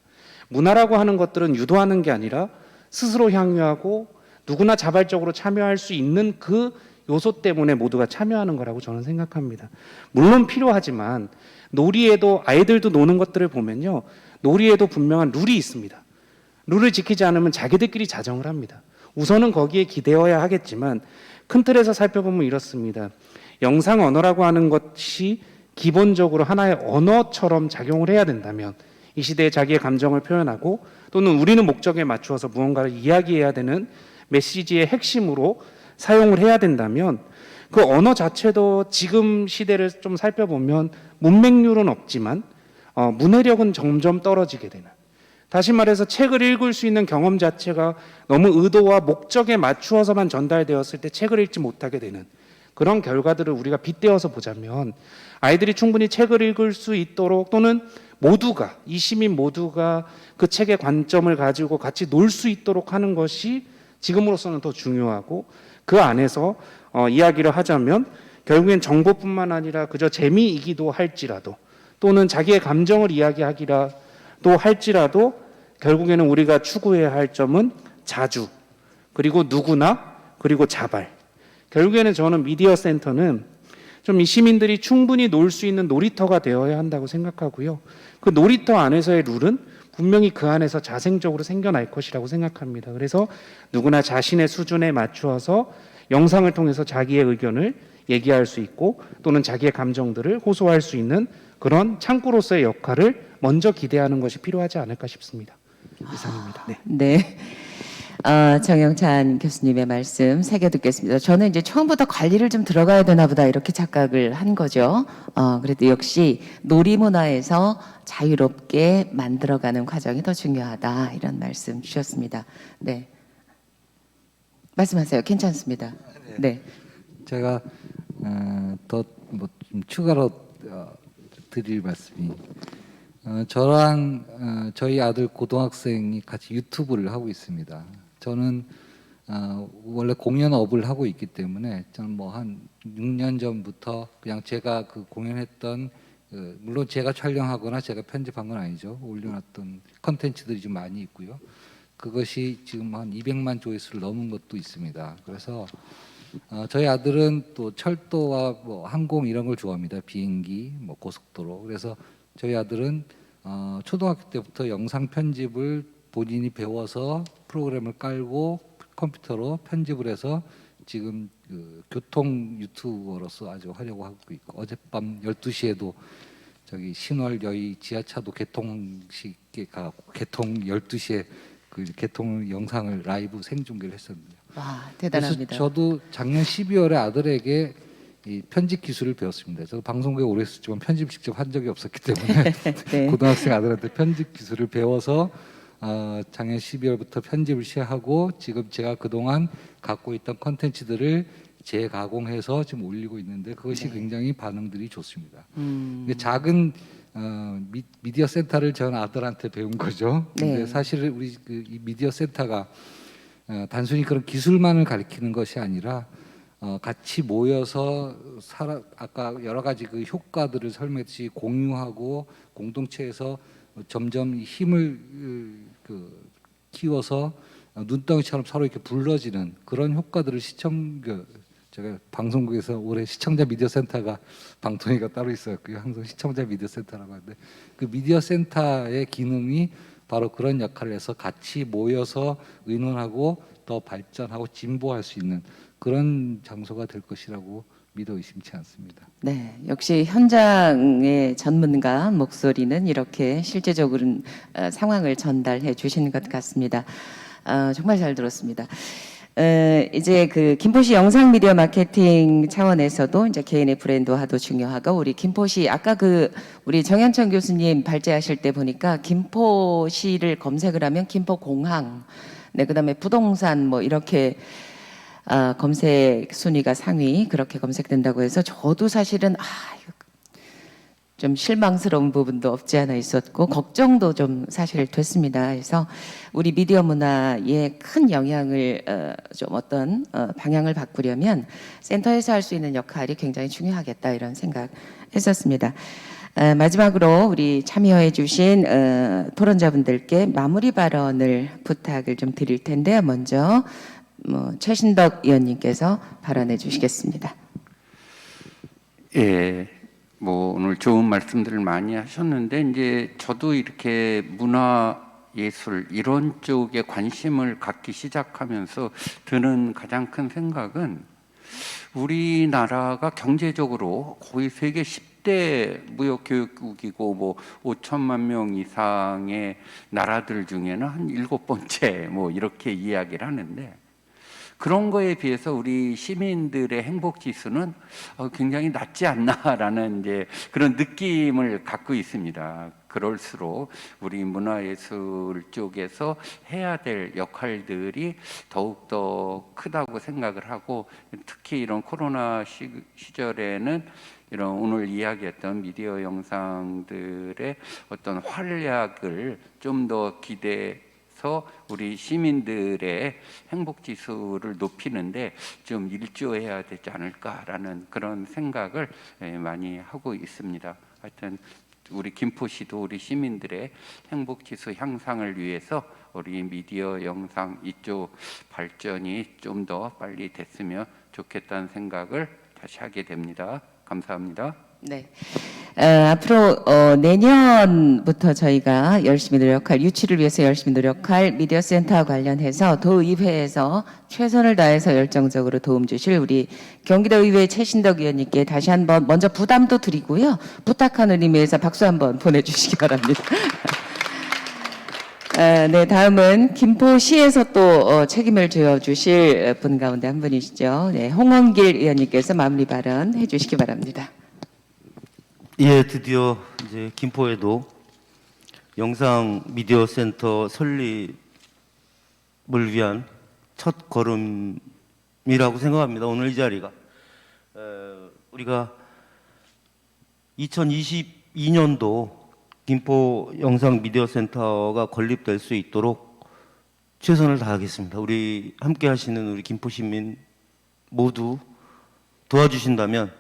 문화라고 하는 것들은 유도하는 게 아니라 스스로 향유하고 누구나 자발적으로 참여할 수 있는 그 요소 때문에 모두가 참여하는 거라고 저는 생각합니다. 물론 필요하지만 놀이에도 아이들도 노는 것들을 보면요. 놀이에도 분명한 룰이 있습니다. 룰을 지키지 않으면 자기들끼리 자정을 합니다. 우선은 거기에 기대어야 하겠지만 큰 틀에서 살펴보면 이렇습니다. 영상 언어라고 하는 것이 기본적으로 하나의 언어처럼 작용을 해야 된다면 이 시대에 자기의 감정을 표현하고 또는 우리는 목적에 맞추어서 무언가를 이야기해야 되는 메시지의 핵심으로 사용을 해야 된다면 그 언어 자체도 지금 시대를 좀 살펴보면 문맹률은 없지만 문해력은 점점 떨어지게 되는, 다시 말해서 책을 읽을 수 있는 경험 자체가 너무 의도와 목적에 맞추어서만 전달되었을 때 책을 읽지 못하게 되는 그런 결과들을 우리가 빗대어서 보자면 아이들이 충분히 책을 읽을 수 있도록 또는 모두가 이 시민 모두가 그 책의 관점을 가지고 같이 놀 수 있도록 하는 것이 지금으로서는 더 중요하고 그 안에서 이야기를 하자면 결국엔 정보뿐만 아니라 그저 재미이기도 할지라도 또는 자기의 감정을 이야기하기라도 할지라도 결국에는 우리가 추구해야 할 점은 자주 그리고 누구나 그리고 자발. 결국에는 저는 미디어 센터는 좀 이 시민들이 충분히 놀 수 있는 놀이터가 되어야 한다고 생각하고요. 그 놀이터 안에서의 룰은 분명히 그 안에서 자생적으로 생겨날 것이라고 생각합니다. 그래서 누구나 자신의 수준에 맞추어서 영상을 통해서 자기의 의견을 얘기할 수 있고 또는 자기의 감정들을 호소할 수 있는 그런 창구로서의 역할을 먼저 기대하는 것이 필요하지 않을까 싶습니다. 이상입니다. 네. 네. 정영찬 교수님의 말씀 새겨 듣겠습니다. 저는 이제 처음부터 관리를 좀 들어가야 되나 보다 이렇게 착각을 한 거죠. 그래도 역시 놀이문화에서 자유롭게 만들어가는 과정이 더 중요하다 이런 말씀 주셨습니다. 네. 말씀하세요. 괜찮습니다. 네. 제가 더 뭐 좀 추가로 드릴 말씀이 저랑 저희 아들 고등학생이 같이 유튜브를 하고 있습니다. 저는 원래 공연업을 하고 있기 때문에 저는 뭐 한 6년 전부터 그냥 제가 그 공연했던 물론 제가 촬영하거나 제가 편집한 건 아니죠. 올려놨던 컨텐츠들이 좀 많이 있고요. 그것이 지금 한 200만 조회수를 넘은 것도 있습니다. 그래서 저희 아들은 또 철도와 뭐 항공 이런 걸 좋아합니다. 비행기, 뭐 고속도로. 그래서 저희 아들은 초등학교 때부터 영상 편집을 본인이 배워서 프로그램을 깔고 컴퓨터로 편집을 해서 지금 그 교통 유튜버로서 아주 하려고 하고 있고 어젯밤 12시에도 저기 신월여의 지하차도 개통식에 가고 개통 12시에 그 개통 영상을 라이브 생중계를 했었는데요. 와, 대단합니다. 그래서 저도 작년 12월에 아들에게 이 편집 기술을 배웠습니다. 저도 방송국에 오래 있었지만 편집 직접 한 적이 없었기 때문에 네. 고등학생 아들한테 편집 기술을 배워서 작년 12월부터 편집을 시작하고 지금 제가 그동안 갖고 있던 컨텐츠들을 재가공해서 지금 올리고 있는데 그것이 굉장히 반응들이 좋습니다. 작은 미디어 센터를 전 아들한테 배운 거죠. 근데 네. 사실 우리 이 미디어 센터가 단순히 그런 기술만을 가리키는 것이 아니라 같이 모여서 아까 여러 가지 그 효과들을 설명했듯이 공유하고 공동체에서 점점 힘을 키워서 눈덩이처럼 서로 이렇게 불러지는 그런 효과들을 제가 방송국에서 올해 시청자 미디어 센터가 방통위가 따로 있었고요. 항상 시청자 미디어 센터라고 하는데 그 미디어 센터의 기능이 바로 그런 역할을 해서 같이 모여서 의논하고 더 발전하고 진보할 수 있는 그런 장소가 될 것이라고 믿어 의심치 않습니다. 네, 역시 현장의 전문가 목소리는 이렇게 실제적으로 상황을 전달해 주시는 것 같습니다. 정말 잘 들었습니다. 이제 그 김포시 영상 미디어 마케팅 차원에서도 이제 개인의 브랜드화도 중요하고 우리 김포시 아까 그 우리 정현천 교수님 발제하실 때 보니까 김포시를 검색을 하면 김포공항, 네, 그다음에 부동산 뭐 이렇게 검색 순위가 상위 그렇게 검색된다고 해서 저도 사실은 이거 좀 실망스러운 부분도 없지 않아 있었고 걱정도 좀 사실 됐습니다. 그래서 우리 미디어 문화에 큰 영향을 좀 어떤 방향을 바꾸려면 센터에서 할 수 있는 역할이 굉장히 중요하겠다 이런 생각했었습니다. 마지막으로 우리 참여해 주신 토론자분들께 마무리 발언을 부탁을 좀 드릴 텐데요. 먼저 최신덕 의원님께서 발언해 주시겠습니다. 예, 뭐 오늘 좋은 말씀들을 많이 하셨는데 이제 저도 이렇게 문화 예술 이런 쪽에 관심을 갖기 시작하면서 드는 가장 큰 생각은 우리나라가 경제적으로 거의 세계 10대 무역교육국이고 뭐 5천만 명 이상의 나라들 중에는 한 7번째 뭐 이렇게 이야기를 하는데 그런 거에 비해서 우리 시민들의 행복 지수는 굉장히 낮지 않나라는 이제 그런 느낌을 갖고 있습니다. 그럴수록 우리 문화예술 쪽에서 해야 될 역할들이 더욱더 크다고 생각을 하고 특히 이런 코로나 시절에는 이런 오늘 이야기했던 미디어 영상들의 어떤 활약을 좀 더 기대해서 우리 시민들의 행복 지수를 높이는데 좀 일조해야 되지 않을까라는 그런 생각을 많이 하고 있습니다. 하여튼 우리 김포시도 우리 시민들의 행복 지수 향상을 위해서 우리 미디어 영상 이쪽 발전이 좀 더 빨리 됐으면 좋겠다는 생각을 다시 하게 됩니다. 감사합니다. 네. 앞으로 내년부터 저희가 열심히 노력할 유치를 위해서 열심히 노력할 미디어 센터와 관련해서 도의회에서 최선을 다해서 열정적으로 도움 주실 우리 경기도의회 최신덕 의원님께 다시 한번 먼저 부담도 드리고요. 부탁하는 의미에서 박수 한번 보내주시기 바랍니다. 네, 다음은 김포시에서 또 책임을 지어주실 분 가운데 한 분이시죠. 네, 홍원길 의원님께서 마무리 발언 해주시기 바랍니다. 예, 드디어 이제 김포에도 영상 미디어 센터 설립을 위한 첫 걸음이라고 생각합니다. 오늘 이 자리가 우리가 2022년도 김포 영상 미디어 센터가 건립될 수 있도록 최선을 다하겠습니다. 우리 함께 하시는 우리 김포 시민 모두 도와주신다면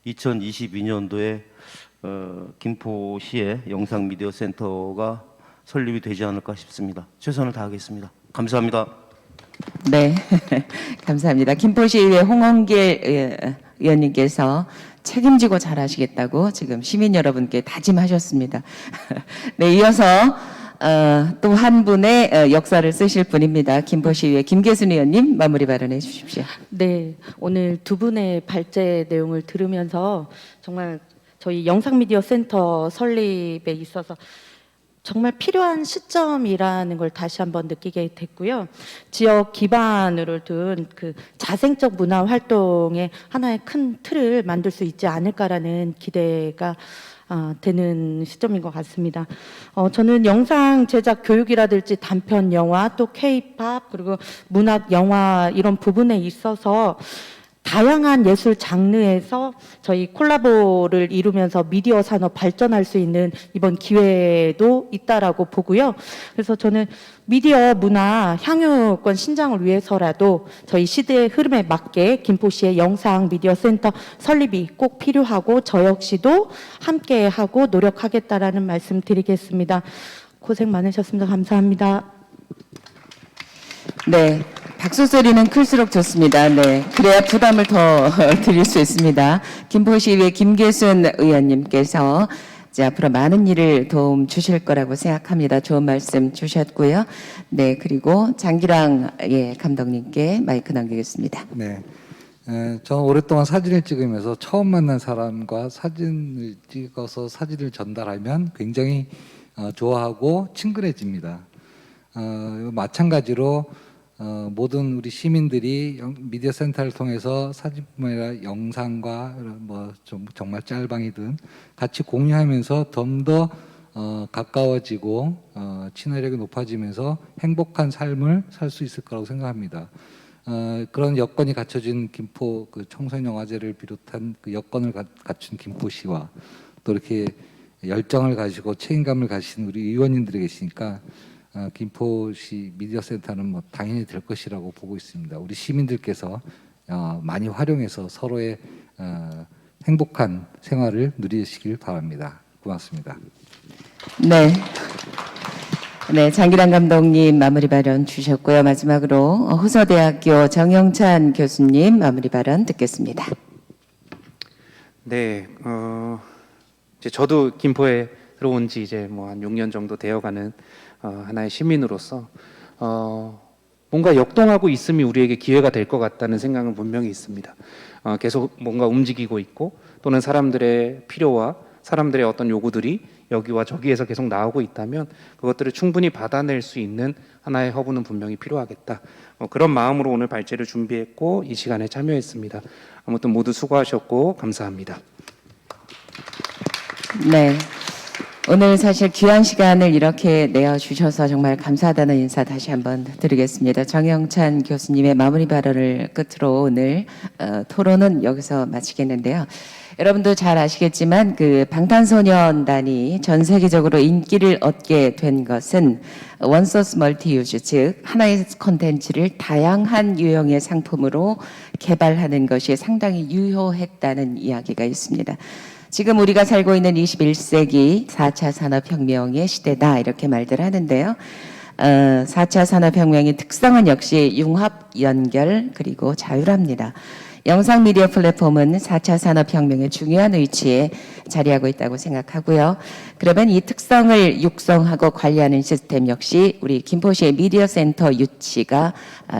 2022년도에 김포시의 영상 미디어 센터가 설립이 되지 않을까 싶습니다. 최선을 다하겠습니다. 감사합니다. 네, 감사합니다. 김포시의회 홍원길 의원님께서 책임지고 잘하시겠다고 지금 시민 여러분께 다짐하셨습니다. 네, 이어서 또 한 분의 역사를 쓰실 분입니다. 김포시의회 김계순 의원님 마무리 발언해 주십시오. 네, 오늘 두 분의 발제 내용을 들으면서 정말 저희 영상미디어 센터 설립에 있어서 정말 필요한 시점이라는 걸 다시 한번 느끼게 됐고요. 지역 기반으로 둔 그 자생적 문화 활동의 하나의 큰 틀을 만들 수 있지 않을까라는 기대가 되는 시점인 것 같습니다. 저는 영상 제작 교육이라든지 단편 영화 또 K-팝 그리고 문학 영화 이런 부분에 있어서 다양한 예술 장르에서 저희 콜라보를 이루면서 미디어 산업 발전할 수 있는 이번 기회도 있다라고 보고요. 그래서 저는 미디어 문화 향유권 신장을 위해서라도 저희 시대의 흐름에 맞게 김포시의 영상 미디어 센터 설립이 꼭 필요하고 저 역시도 함께하고 노력하겠다라는 말씀 드리겠습니다. 고생 많으셨습니다. 감사합니다. 네, 박수 소리는 클수록 좋습니다. 네, 그래야 부담을 더 드릴 수 있습니다. 김포시의회 김계순 의원님께서 이제 앞으로 많은 일을 도움 주실 거라고 생각합니다. 좋은 말씀 주셨고요. 네, 그리고 장기랑 감독님께 마이크 남기겠습니다. 네. 저는 오랫동안 사진을 찍으면서 처음 만난 사람과 사진을 찍어서 사진을 전달하면 굉장히 좋아하고 친근해집니다. 마찬가지로 모든 우리 시민들이 미디어 센터를 통해서 사진뿐만 아니라 영상과 정말 짤방이든 같이 공유하면서 좀 더 가까워지고 친화력이 높아지면서 행복한 삶을 살 수 있을 거라고 생각합니다. 그런 여건이 갖춰진 김포 그 청소년영화제를 비롯한 그 여건을 갖춘 김포시와 또 이렇게 열정을 가지고 책임감을 가진 우리 의원님들이 계시니까 김포시 미디어센터는 뭐 당연히 될 것이라고 보고 있습니다. 우리 시민들께서 많이 활용해서 서로의 행복한 생활을 누리시길 바랍니다. 고맙습니다. 네. 네, 장기란 감독님 마무리 발언 주셨고요. 마지막으로 호서대학교 정영찬 교수님 마무리 발언 듣겠습니다. 네, 이제 저도 김포에 들어온 지 이제 뭐 한 6년 정도 되어가는 하나의 시민으로서 뭔가 역동하고 있음이 우리에게 기회가 될 것 같다는 생각은 분명히 있습니다. 계속 뭔가 움직이고 있고 또는 사람들의 필요와 사람들의 어떤 요구들이 여기와 저기에서 계속 나오고 있다면 그것들을 충분히 받아낼 수 있는 하나의 허브는 분명히 필요하겠다. 그런 마음으로 오늘 발제를 준비했고 이 시간에 참여했습니다. 아무튼 모두 수고하셨고 감사합니다. 네. 오늘 사실 귀한 시간을 이렇게 내어주셔서 정말 감사하다는 인사 다시 한번 드리겠습니다. 정영찬 교수님의 마무리 발언을 끝으로 오늘 토론은 여기서 마치겠는데요. 여러분도 잘 아시겠지만 그 방탄소년단이 전 세계적으로 인기를 얻게 된 것은 원소스 멀티유즈, 즉 하나의 콘텐츠를 다양한 유형의 상품으로 개발하는 것이 상당히 유효했다는 이야기가 있습니다. 지금 우리가 살고 있는 21세기 4차 산업혁명의 시대다 이렇게 말들 하는데요. 4차 산업혁명의 특성은 역시 융합, 연결, 그리고 자율합니다. 영상 미디어 플랫폼은 4차 산업혁명의 중요한 위치에 자리하고 있다고 생각하고요. 그러면 이 특성을 육성하고 관리하는 시스템 역시 우리 김포시의 미디어 센터 유치가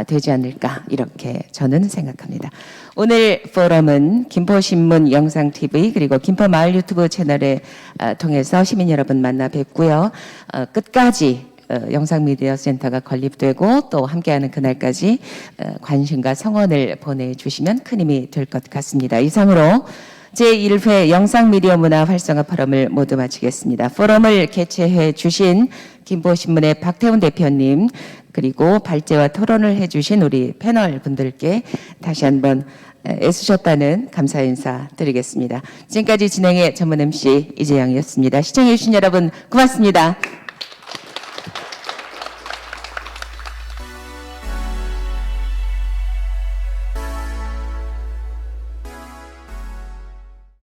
되지 않을까 이렇게 저는 생각합니다. 오늘 포럼은 김포신문 영상TV 그리고 김포마을 유튜브 채널에 통해서 시민 여러분 만나 뵙고요. 끝까지 영상미디어센터가 건립되고 또 함께하는 그날까지 관심과 성원을 보내주시면 큰 힘이 될 것 같습니다. 이상으로 제1회 영상미디어 문화 활성화 포럼을 모두 마치겠습니다. 포럼을 개최해 주신 김포신문의 박태훈 대표님 그리고 발제와 토론을 해주신 우리 패널 분들께 다시 한번 애쓰셨다는 감사 인사 드리겠습니다. 지금까지 진행의 전문 MC 이재영이었습니다. 시청해 주신 여러분 고맙습니다.